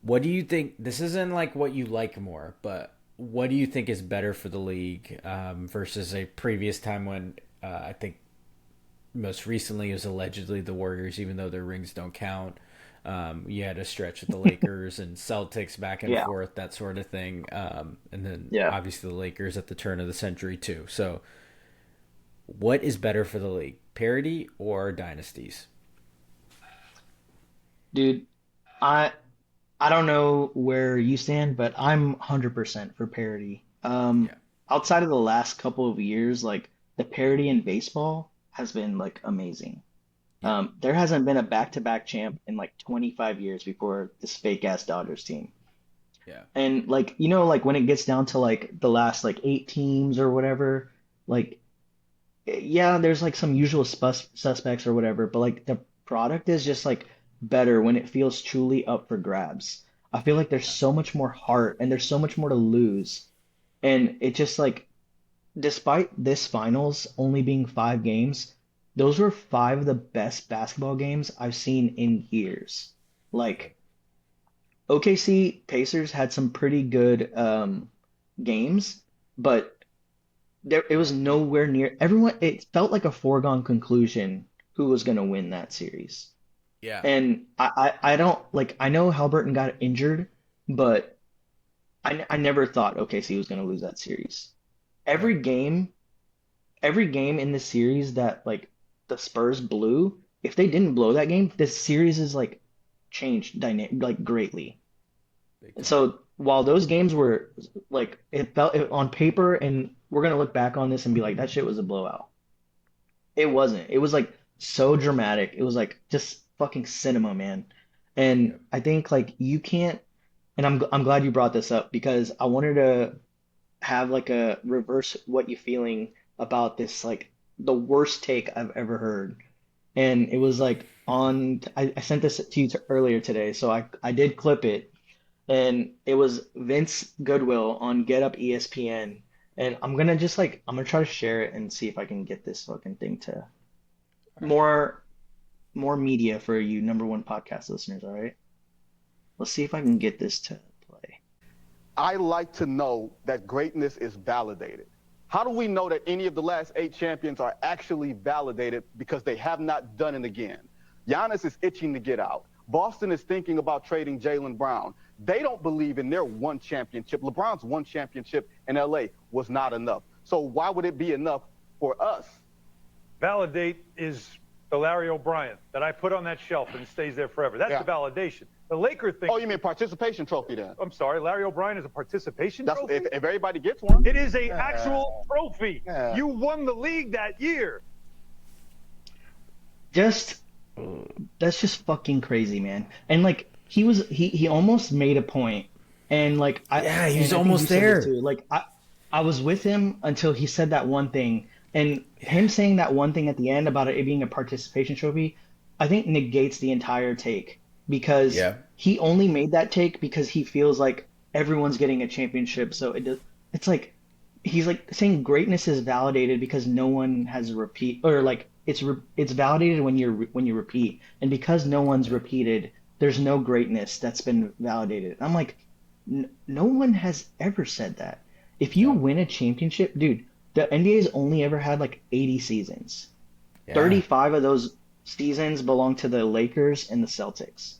[SPEAKER 1] what do you think? This isn't like what you like more, but what do you think is better for the league versus a previous time when I think most recently it was allegedly the Warriors, even though their rings don't count. You had a stretch with the Lakers and Celtics back and
[SPEAKER 2] Yeah.
[SPEAKER 1] forth, that sort of thing. And then
[SPEAKER 2] Yeah.
[SPEAKER 1] obviously the Lakers at the turn of the century, too. So, what is better for the league, parity or dynasties?
[SPEAKER 2] Dude, I I don't know where you stand, but I'm 100% for parity.
[SPEAKER 1] Yeah.
[SPEAKER 2] Outside of the last couple of years, like the parity in baseball has been like amazing.
[SPEAKER 1] Yeah.
[SPEAKER 2] There hasn't been a back-to-back champ in like 25 years before this fake ass Dodgers team.
[SPEAKER 1] Yeah.
[SPEAKER 2] And like like when it gets down to like the last like 8 teams or whatever, like yeah, there's like some usual suspects or whatever, but like the product is just like better when it feels truly up for grabs. I feel like there's
[SPEAKER 1] Yeah.
[SPEAKER 2] so much more heart and there's so much more to lose. And it just like, despite this finals only being 5 games, those were 5 of the best basketball games I've seen in years. Like OKC Pacers had some pretty good. games, but it was nowhere near everyone. It felt like a foregone conclusion who was going to win that series.
[SPEAKER 1] Yeah.
[SPEAKER 2] And I don't like I know Halliburton got injured, but I never thought OKC was going to lose that series.
[SPEAKER 1] Right.
[SPEAKER 2] Every game, every game in the series that like the Spurs blew, if they didn't blow that game, this series is like changed dynamic like greatly.
[SPEAKER 1] Big
[SPEAKER 2] And
[SPEAKER 1] time.
[SPEAKER 2] so while those games were like it felt on paper, and we're gonna look back on this and be like that shit was a blowout. It wasn't. It was like so dramatic. It was like just fucking cinema, man.
[SPEAKER 1] Yeah.
[SPEAKER 2] And I think like you can't. And I'm glad you brought this up because I wanted to have like a reverse what you feeling about this like the worst take I've ever heard. And it was like on I sent this to you earlier today, so I did clip it, and it was Vince Goodwill on Get Up ESPN. And I'm gonna just like I'm gonna try to share it and see if I can get this fucking thing to
[SPEAKER 1] All right.
[SPEAKER 2] more more media for you number one podcast listeners, all right? Let's see if I can get this to play.
[SPEAKER 4] I like to know that greatness is validated. How do we know that any of the last 8 champions are actually validated because they have not done it again? Giannis is itching to get out. Boston is thinking about trading Jaylen Brown. They don't believe in their one championship. LeBron's one championship in LA was not enough. So why would it be enough for us?
[SPEAKER 5] Validate is the Larry O'Brien that I put on that shelf and it stays there forever. That's the validation. The Laker thing.
[SPEAKER 4] Oh, you mean participation trophy then?
[SPEAKER 5] I'm sorry, Larry O'Brien is a participation
[SPEAKER 4] That's,
[SPEAKER 5] trophy?
[SPEAKER 4] if everybody gets one.
[SPEAKER 5] It is a actual trophy.
[SPEAKER 4] Yeah.
[SPEAKER 5] You won the league that year.
[SPEAKER 2] Just that's just fucking crazy, man. And like he almost made a point, and like
[SPEAKER 1] Yeah, he
[SPEAKER 2] and
[SPEAKER 1] was
[SPEAKER 2] I think
[SPEAKER 1] almost
[SPEAKER 2] you said this
[SPEAKER 1] there.
[SPEAKER 2] too. Like I was with him until he said that one thing, and him saying that one thing at the end about it being a participation trophy, I think negates the entire take because
[SPEAKER 1] Yeah.
[SPEAKER 2] he only made that take because he feels like everyone's getting a championship, so it's like he's like saying greatness is validated because no one has a repeat or like it's validated when you repeat, and because no one's repeated there's no greatness that's been validated. I'm like no one has ever said that. If you
[SPEAKER 1] No.
[SPEAKER 2] win a championship, dude, the NBA's only ever had like 80 seasons.
[SPEAKER 1] Yeah.
[SPEAKER 2] 35 of those seasons belong to the Lakers and the Celtics,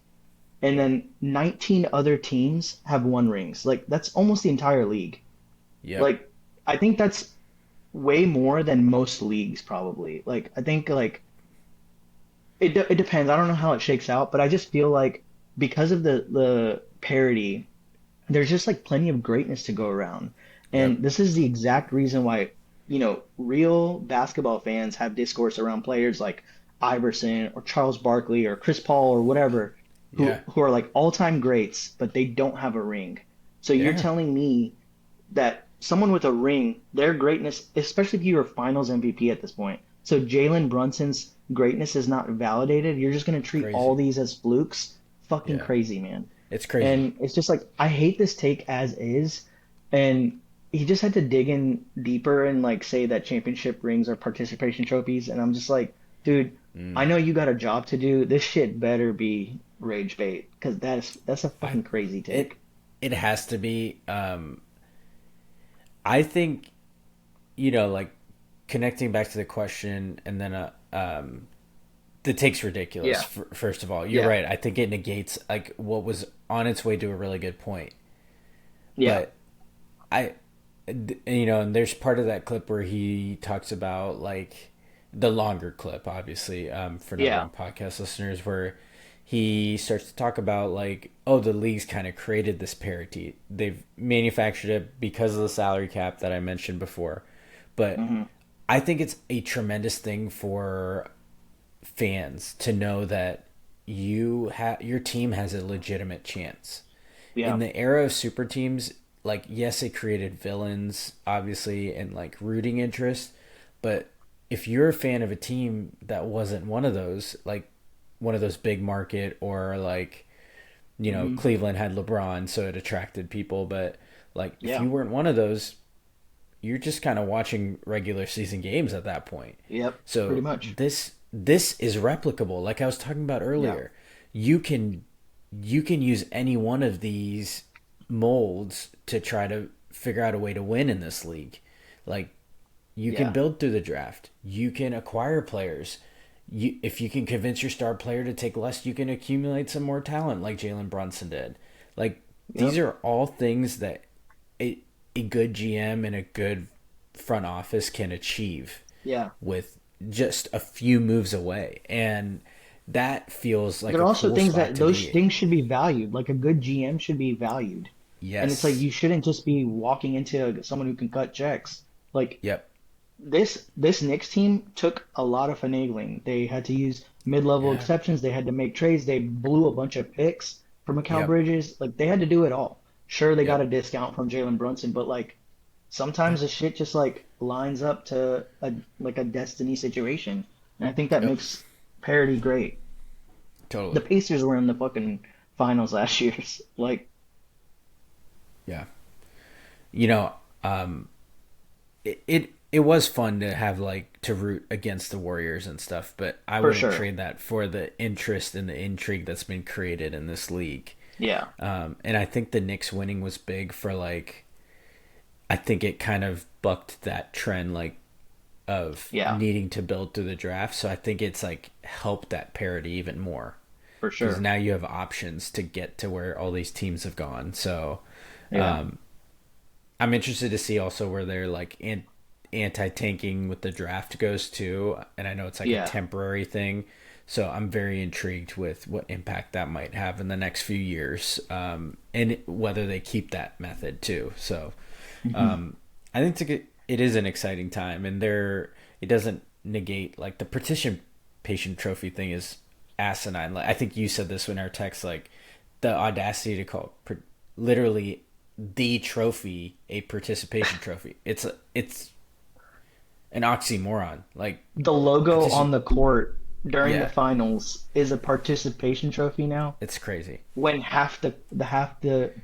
[SPEAKER 2] and
[SPEAKER 1] Yep.
[SPEAKER 2] then 19 other teams have won rings. Like that's almost the entire league.
[SPEAKER 1] Yep.
[SPEAKER 2] Like I think that's way more than most leagues probably. Like I think like it depends. I don't know how it shakes out, but I just feel like because of the parity, there's just like plenty of greatness to go around.
[SPEAKER 1] Yep.
[SPEAKER 2] And this is the exact reason why, real basketball fans have discourse around players like Iverson or Charles Barkley or Chris Paul or whatever
[SPEAKER 1] Yeah.
[SPEAKER 2] who are like all-time greats, but they don't have a ring. So you're
[SPEAKER 1] Yeah.
[SPEAKER 2] telling me that someone with a ring, their greatness, especially if you were Finals MVP at this point, so Jalen Brunson's greatness is not validated. You're just gonna treat all
[SPEAKER 1] Crazy.
[SPEAKER 2] these as flukes. Fucking
[SPEAKER 1] Yeah.
[SPEAKER 2] crazy, man.
[SPEAKER 1] It's crazy.
[SPEAKER 2] And it's just like I hate this take as is, and he just had to dig in deeper and like say that championship rings are participation trophies, and I'm just like, dude, I
[SPEAKER 1] Mm.
[SPEAKER 2] know you got a job to do. This shit better be rage bait, because that's a
[SPEAKER 1] I,
[SPEAKER 2] fucking crazy
[SPEAKER 1] it
[SPEAKER 2] take.
[SPEAKER 1] it has to be. I think like connecting back to the question, and then the take's ridiculous.
[SPEAKER 2] Yeah,
[SPEAKER 1] First of all, you're
[SPEAKER 2] yeah,
[SPEAKER 1] right. I think it negates like what was on its way to a really good point.
[SPEAKER 2] yeah.
[SPEAKER 1] But I, and there's part of that clip where he talks about like the longer clip, obviously, for number
[SPEAKER 2] Yeah.
[SPEAKER 1] one podcast listeners, where he starts to talk about like, oh, the league's kind of created this parity. They've manufactured it because of the salary cap that I mentioned before. But
[SPEAKER 2] Hmm.
[SPEAKER 1] I think it's a tremendous thing for fans to know that your team has a legitimate chance. In
[SPEAKER 2] Yeah.
[SPEAKER 1] the era of super teams, like yes, it created villains, obviously, and like rooting interest, but if you're a fan of a team that wasn't one of those, like one of those big market or like
[SPEAKER 2] Hmm.
[SPEAKER 1] Cleveland had LeBron, so it attracted people, but like if
[SPEAKER 2] Yeah.
[SPEAKER 1] you weren't one of those, you're just kind of watching regular season games at that point.
[SPEAKER 2] Yep. Pretty
[SPEAKER 1] So
[SPEAKER 2] much.
[SPEAKER 1] this is replicable. Like I was talking about
[SPEAKER 2] Yeah.
[SPEAKER 1] earlier, you can use any one of these molds to try to figure out a way to win in this league. Like, you
[SPEAKER 2] Yeah.
[SPEAKER 1] can build through the draft. You can acquire players. If you can convince your star player to take less, you can accumulate some more talent like Jalen Brunson did. Like, these
[SPEAKER 2] Yep.
[SPEAKER 1] are all things that a good GM and a good front office can achieve
[SPEAKER 2] Yeah.
[SPEAKER 1] with just a few moves away. And that feels like
[SPEAKER 2] They're
[SPEAKER 1] a
[SPEAKER 2] also
[SPEAKER 1] cool
[SPEAKER 2] things
[SPEAKER 1] spot
[SPEAKER 2] that
[SPEAKER 1] to
[SPEAKER 2] those
[SPEAKER 1] be.
[SPEAKER 2] things should be valued. Like a good GM should be valued. And it's like
[SPEAKER 1] Yes.
[SPEAKER 2] you shouldn't just be walking into someone who can cut checks. Like
[SPEAKER 1] Yep.
[SPEAKER 2] this Knicks team took a lot of finagling. They had to use mid-level
[SPEAKER 1] Yeah.
[SPEAKER 2] exceptions. They had to make trades. They blew a bunch of picks for Mikal
[SPEAKER 1] Yep.
[SPEAKER 2] Bridges. Like they had to do it all. Sure, they got
[SPEAKER 1] Yep.
[SPEAKER 2] a discount from Jalen Brunson, but like sometimes the shit just like lines up to a destiny situation. And I think that
[SPEAKER 1] Yep.
[SPEAKER 2] makes parity great. The
[SPEAKER 1] Totally.
[SPEAKER 2] Pacers were in the fucking finals last year. Like,
[SPEAKER 1] Yeah. You know, um, it was fun to have like to root against the Warriors and stuff, but I
[SPEAKER 2] for
[SPEAKER 1] wouldn't
[SPEAKER 2] sure.
[SPEAKER 1] trade that for the interest and the intrigue that's been created in this league.
[SPEAKER 2] Yeah.
[SPEAKER 1] And I think the Knicks winning was big for like I think it kind of bucked that trend like of
[SPEAKER 2] Yeah,
[SPEAKER 1] needing to build through the draft. So I think it's like helped that parity even more
[SPEAKER 2] for
[SPEAKER 1] because
[SPEAKER 2] sure.
[SPEAKER 1] now you have options to get to where all these teams have gone. So
[SPEAKER 2] Yeah.
[SPEAKER 1] I'm interested to see also where they're like anti-tanking with the draft goes to, and I know it's like a
[SPEAKER 2] Yeah.
[SPEAKER 1] temporary thing. So I'm very intrigued with what impact that might have in the next few years, and whether they keep that method too. So I think it is an exciting time, and it doesn't negate like the participation trophy thing is asinine. Like I think you said this in our text, like the audacity to call literally the trophy a participation trophy. It's an oxymoron. Like
[SPEAKER 2] The logo
[SPEAKER 1] partici-
[SPEAKER 2] on the court during the
[SPEAKER 1] yeah,
[SPEAKER 2] finals is a participation trophy now.
[SPEAKER 1] it's crazy.
[SPEAKER 2] When half the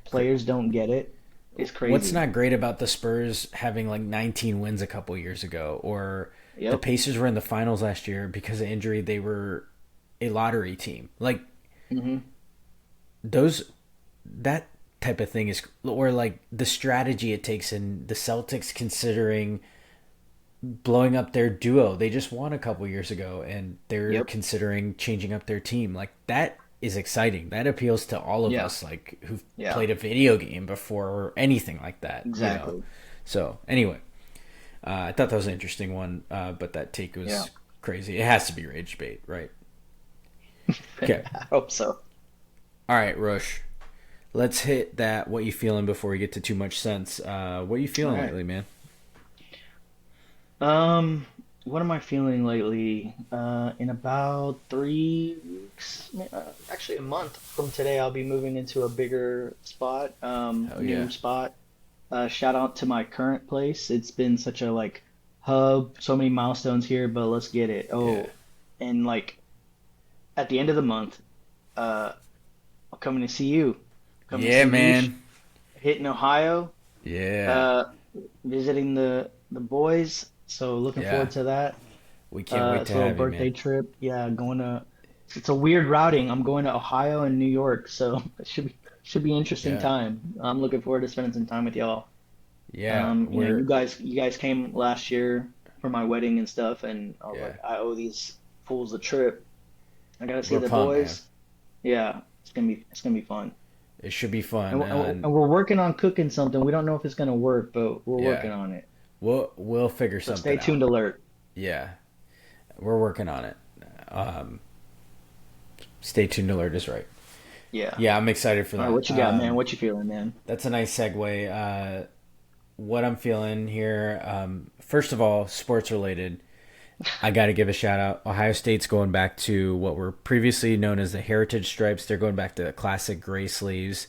[SPEAKER 2] players don't get it, it's
[SPEAKER 1] What's
[SPEAKER 2] crazy.
[SPEAKER 1] not great about the Spurs having like 19 wins a couple years ago, or the
[SPEAKER 2] Yep.
[SPEAKER 1] Pacers were in the finals last year because of injury. They were a lottery team. Like
[SPEAKER 2] Hmm.
[SPEAKER 1] those, that type of thing is, or like the strategy it takes in the Celtics considering blowing up their duo. They just won a couple years ago, and they're
[SPEAKER 2] Yep.
[SPEAKER 1] considering changing up their team. Like that is exciting. That appeals to all of
[SPEAKER 2] Yeah.
[SPEAKER 1] us, like who've
[SPEAKER 2] Yeah.
[SPEAKER 1] played a video game before or anything like that. You know.
[SPEAKER 2] Exactly.
[SPEAKER 1] So anyway, I thought that was an interesting one, but that take
[SPEAKER 2] Yeah.
[SPEAKER 1] was crazy. It has to be rage bait, right? Okay.
[SPEAKER 2] I hope so.
[SPEAKER 1] All right, Rush. Let's hit that. What you feeling before we get to too much sense? What you
[SPEAKER 2] All
[SPEAKER 1] feeling
[SPEAKER 2] right.
[SPEAKER 1] lately, man?
[SPEAKER 2] What am I feeling lately? In about 3 weeks, actually a month from today, I'll be moving into a bigger spot,
[SPEAKER 1] Hell
[SPEAKER 2] new
[SPEAKER 1] yeah.
[SPEAKER 2] spot. Shout out to my current place. It's been such a like hub, so many milestones here, but let's get it.
[SPEAKER 1] Yeah.
[SPEAKER 2] Oh, and like at the end of the month, uh, I'm coming to see you. Coming to
[SPEAKER 1] Yeah,
[SPEAKER 2] see you,
[SPEAKER 1] man.
[SPEAKER 2] hitting Ohio,
[SPEAKER 1] Yeah.
[SPEAKER 2] uh, visiting the boys. So looking
[SPEAKER 1] Yeah.
[SPEAKER 2] forward to that.
[SPEAKER 1] We can't wait
[SPEAKER 2] It's
[SPEAKER 1] to
[SPEAKER 2] a little
[SPEAKER 1] have you,
[SPEAKER 2] birthday
[SPEAKER 1] man.
[SPEAKER 2] trip. Yeah, going to. It's a weird routing. I'm going to Ohio and New York, so it should be an interesting
[SPEAKER 1] Yeah.
[SPEAKER 2] time. I'm looking forward to spending some time with y'all.
[SPEAKER 1] Yeah.
[SPEAKER 2] You
[SPEAKER 1] We're
[SPEAKER 2] guys came last year for my wedding and stuff, and I was
[SPEAKER 1] yeah.
[SPEAKER 2] like, I owe these fools a trip. I gotta see
[SPEAKER 1] We're
[SPEAKER 2] the
[SPEAKER 1] pumped, man.
[SPEAKER 2] boys. Yeah, it's gonna be fun.
[SPEAKER 1] It should be fun.
[SPEAKER 2] And we're working on cooking something. We don't know if it's gonna work, but we're
[SPEAKER 1] Yeah.
[SPEAKER 2] working on it.
[SPEAKER 1] We'll figure
[SPEAKER 2] So stay
[SPEAKER 1] something
[SPEAKER 2] tuned,
[SPEAKER 1] out.
[SPEAKER 2] alert.
[SPEAKER 1] Yeah. We're working on it. Um, Stay tuned. Alert is right.
[SPEAKER 2] Yeah.
[SPEAKER 1] Yeah, I'm excited for
[SPEAKER 2] All right,
[SPEAKER 1] that.
[SPEAKER 2] what you got, man? What you feeling, man?
[SPEAKER 1] That's a nice segue. What I'm feeling here, first of all, sports related. I got to give a shout out. Ohio State's going back to what were previously known as the heritage stripes. They're going back to the classic gray sleeves.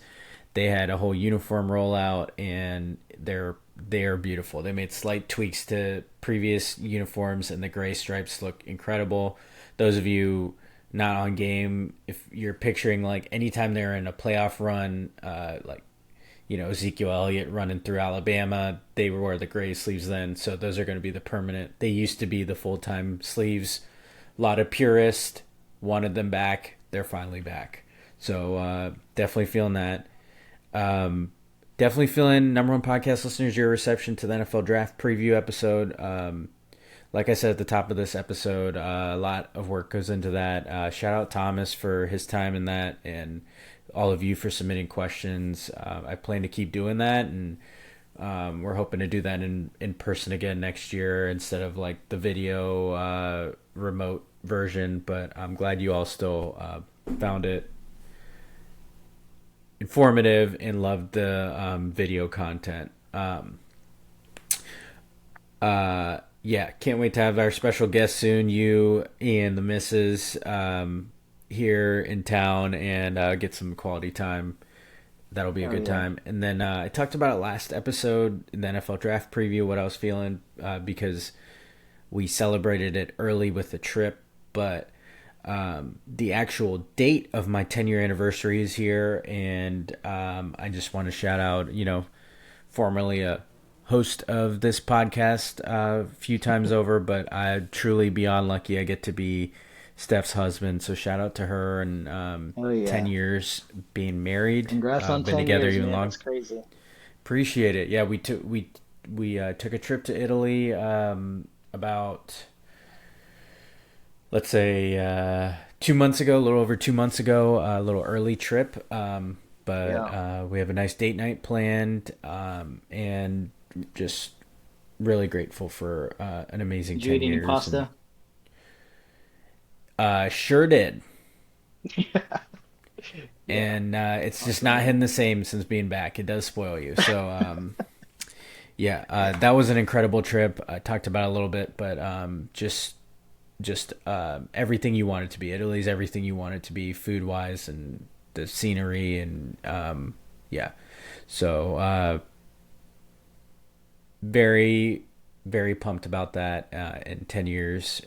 [SPEAKER 1] They had a whole uniform rollout, and they are beautiful. They made slight tweaks to previous uniforms, and the gray stripes look incredible. Those of you not on game, if you're picturing like anytime they're in a playoff run, like Ezekiel Elliott running through Alabama, they wore the gray sleeves then, so those are going to be the permanent. They used to be the full-time sleeves. A lot of purists wanted them back. They're finally back. So definitely feeling that. definitely feeling number one podcast listeners your reception to the NFL draft preview episode. Like I said at the top of this episode, a lot of work goes into that. Shout out Thomas for his time in that, and all of you for submitting questions. I plan to keep doing that, and we're hoping to do that in person again next year instead of like the video remote version. But I'm glad you all still found it informative and loved the video content. Yeah, can't wait to have our special guest soon, you and the missus, here in town, and get some quality time. That'll be a good time. And then I talked about it last episode in the NFL draft preview, what I was feeling, because we celebrated it early with the trip, but the actual date of my 10-year anniversary is here, and I just want to shout out, formerly a host of this podcast a few times over, but I truly beyond lucky I get to be Steph's husband, so shout out to her, and 10 years being married.
[SPEAKER 2] Congrats on
[SPEAKER 1] been
[SPEAKER 2] 10
[SPEAKER 1] together
[SPEAKER 2] years,
[SPEAKER 1] even
[SPEAKER 2] man.
[SPEAKER 1] longer.
[SPEAKER 2] That's crazy.
[SPEAKER 1] Appreciate it. Yeah, we took a trip to Italy about, let's say, 2 months ago, a little over 2 months ago, a little early trip, but we have a nice date night planned, and just really grateful for an amazing
[SPEAKER 2] Did you
[SPEAKER 1] 10
[SPEAKER 2] eat any
[SPEAKER 1] years.
[SPEAKER 2] pasta?
[SPEAKER 1] Sure did. And it's just not hitting the same since being back. It does spoil you. So, that was an incredible trip. I talked about it a little bit, but just everything you want it to be. Italy's everything you want it to be, food-wise, and the scenery, and So, very, very pumped about that. In 10 years,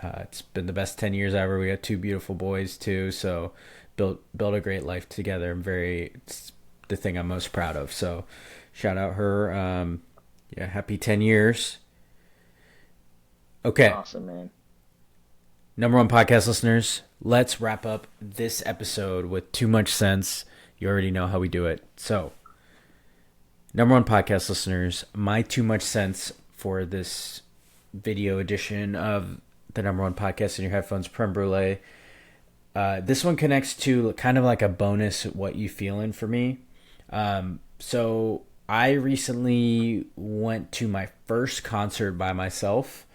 [SPEAKER 1] it's been the best 10 years ever. We got two beautiful boys too, so built a great life together. It's the thing I'm most proud of. So, shout out her. Happy 10 years. Okay.
[SPEAKER 2] Awesome, man.
[SPEAKER 1] Number one podcast listeners, let's wrap up this episode with Too Much Sense. You already know how we do it. So, number one podcast listeners, my Too Much Sense for this video edition of the number one podcast in your headphones, Creme Brulee. This one connects to kind of like a bonus what you feeling for me. So I recently went to my first concert by myself.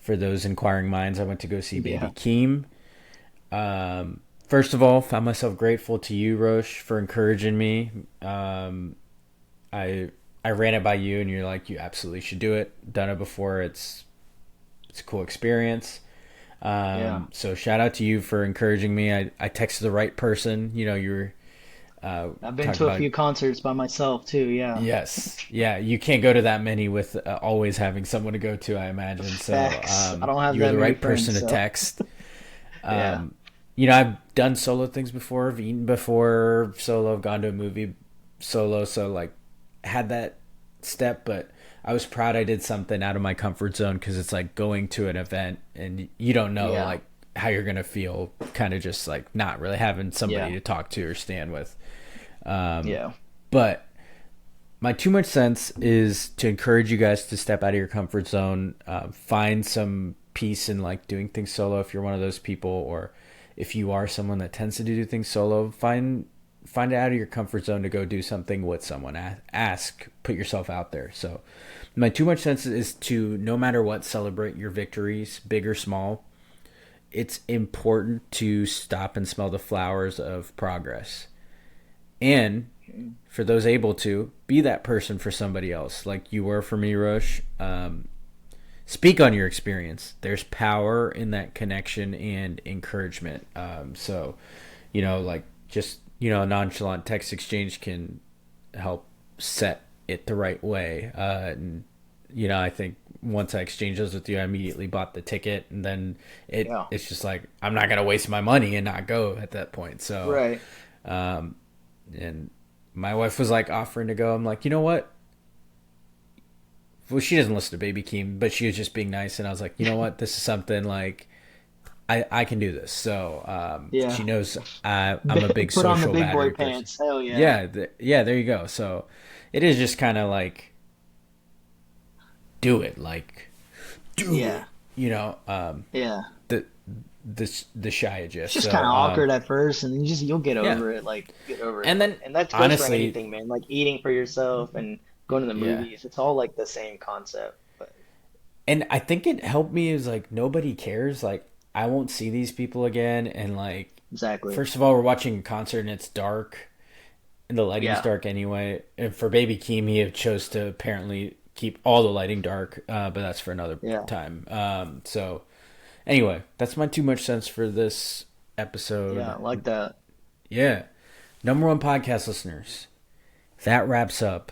[SPEAKER 1] For those inquiring minds, I went to go see Baby Keem. First of all, found myself grateful to you, Rosh, for encouraging me. I ran it by you, and you're like, you absolutely should do it. Done it before. It's a cool experience. So shout out to you for encouraging me. I texted the right person. You were.
[SPEAKER 2] I've been to a few concerts by myself too. Yeah.
[SPEAKER 1] Yes. Yeah. You can't go to that many with always having someone to go to, I imagine. So
[SPEAKER 2] I don't have
[SPEAKER 1] you're
[SPEAKER 2] that
[SPEAKER 1] the
[SPEAKER 2] many
[SPEAKER 1] right person
[SPEAKER 2] friends,
[SPEAKER 1] to
[SPEAKER 2] so.
[SPEAKER 1] text. I've done solo things before. I've eaten before solo. I've gone to a movie solo. So like, had that step, but I was proud I did something out of my comfort zone, because it's like going to an event and you don't know like how you're gonna feel, kind of just like not really having somebody to talk to or stand with. But my Too Much Sense is to encourage you guys to step out of your comfort zone, find some peace in like doing things solo if you're one of those people, or if you are someone that tends to do things solo, find it out of your comfort zone to go do something with someone. Put yourself out there. So my Too Much Sense is to, no matter what, celebrate your victories, big or small. It's important to stop and smell the flowers of progress. And for those able to, be that person for somebody else, like you were for me, Rosh. Speak on your experience. There's power in that connection and encouragement. A nonchalant text exchange can help set it the right way. I think once I exchanged those with you, I immediately bought the ticket, and then it's just like, I'm not going to waste my money and not go at that point. So,
[SPEAKER 2] Right.
[SPEAKER 1] And my wife was like offering to go. I'm like, you know what? Well, she doesn't listen to Baby Keem, but she was just being nice. And I was like, you know what? This is something like, I can do this. So she knows I'm a big
[SPEAKER 2] Put on the
[SPEAKER 1] social
[SPEAKER 2] big boy
[SPEAKER 1] battery person.
[SPEAKER 2] pants. Hell yeah.
[SPEAKER 1] Yeah, there you go. So it is just kind of like, do it, like, do
[SPEAKER 2] Yeah.
[SPEAKER 1] it, you know,
[SPEAKER 2] Yeah.
[SPEAKER 1] the the shy
[SPEAKER 2] It's
[SPEAKER 1] gist.
[SPEAKER 2] just
[SPEAKER 1] So
[SPEAKER 2] kind of awkward at first, and you'll get
[SPEAKER 1] yeah,
[SPEAKER 2] over it. Like get over it.
[SPEAKER 1] and then
[SPEAKER 2] And that goes for
[SPEAKER 1] honestly,
[SPEAKER 2] anything, man. Like eating for yourself and going to the
[SPEAKER 1] yeah.
[SPEAKER 2] movies. It's all like the same concept. But
[SPEAKER 1] And I think it helped me is like nobody cares. Like I won't see these people again. And like,
[SPEAKER 2] exactly.
[SPEAKER 1] first of all, we're watching a concert and it's dark, and the lighting's
[SPEAKER 2] Yeah.
[SPEAKER 1] dark anyway. And for Baby Keem, he chose to apparently keep all the lighting dark, but that's for another
[SPEAKER 2] Yeah.
[SPEAKER 1] time. So anyway, that's my too much sense for this
[SPEAKER 2] Yeah.
[SPEAKER 1] episode.
[SPEAKER 2] Like that.
[SPEAKER 1] Yeah, number one podcast listeners. That wraps up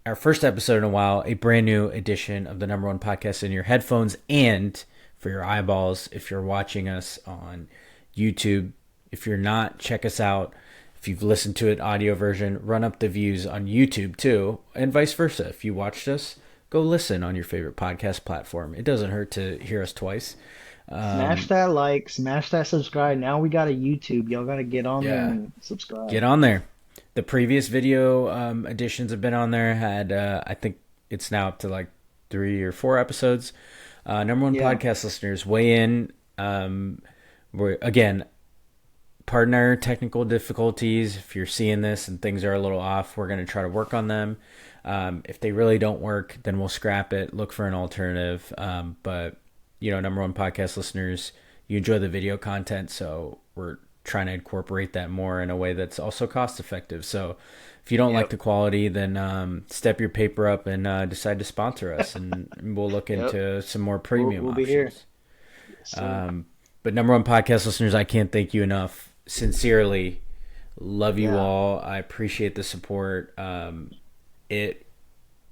[SPEAKER 1] our first episode in a while, a brand new edition of the number one podcast in your headphones and for your eyeballs. If you're watching us on YouTube, if you're not, check us out. If you've listened to it audio version, run up the views on YouTube too, and vice versa. If you watched us, go listen on your favorite podcast platform. It doesn't hurt to hear us twice.
[SPEAKER 2] Smash that like, smash that subscribe. Now we got a YouTube. Y'all got to get on there
[SPEAKER 1] Yeah,
[SPEAKER 2] and subscribe.
[SPEAKER 1] get on there. The previous video editions have been on there. Had I think it's now up to like 3 or 4 episodes. Number one
[SPEAKER 2] Yeah.
[SPEAKER 1] podcast listeners, weigh in. We're again, pardon our technical difficulties. If you're seeing this and things are a little off, we're going to try to work on them. If they really don't work, then we'll scrap it. Look for an alternative. But number one podcast listeners, you enjoy the video content, so we're trying to incorporate that more in a way that's also cost effective. So if you don't like the quality, then step your paper up and decide to sponsor us, and we'll look into some more premium
[SPEAKER 2] We'll be
[SPEAKER 1] options.
[SPEAKER 2] here. Yes, sir.
[SPEAKER 1] But number one podcast listeners, I can't thank you enough. Sincerely, love you
[SPEAKER 2] Yeah.
[SPEAKER 1] all. I appreciate the support. It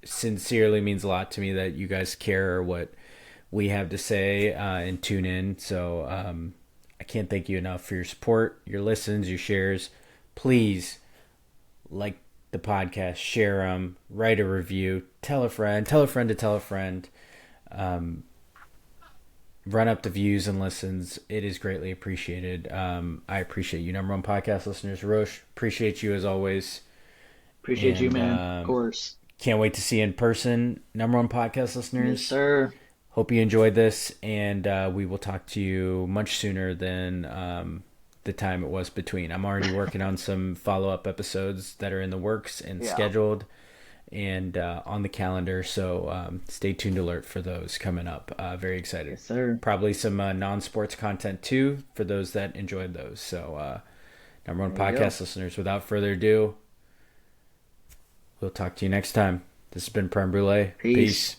[SPEAKER 1] sincerely means a lot to me that you guys care what we have to say and tune in. So I can't thank you enough for your support, your listens, your shares. Please like the podcast, share them, write a review, tell a friend to tell a friend. Run up the views and listens. It is greatly appreciated. I appreciate you, number one podcast listeners. Roche, appreciate you as always.
[SPEAKER 2] Appreciate you,
[SPEAKER 1] And,
[SPEAKER 2] man. Of course.
[SPEAKER 1] Can't wait to see you in person, number one podcast listeners.
[SPEAKER 2] Yes, sir.
[SPEAKER 1] Hope you enjoyed this, and we will talk to you much sooner than the time it was between. I'm already working on some follow-up episodes that are in the works and scheduled and on the calendar, so stay tuned alert for those coming up. Very excited.
[SPEAKER 2] Yes, sir.
[SPEAKER 1] Probably some non-sports content too for those that enjoyed those. So number one
[SPEAKER 2] There you
[SPEAKER 1] podcast listeners, without further ado, we'll talk to you next time. This has been Prem Brulee.
[SPEAKER 2] Peace.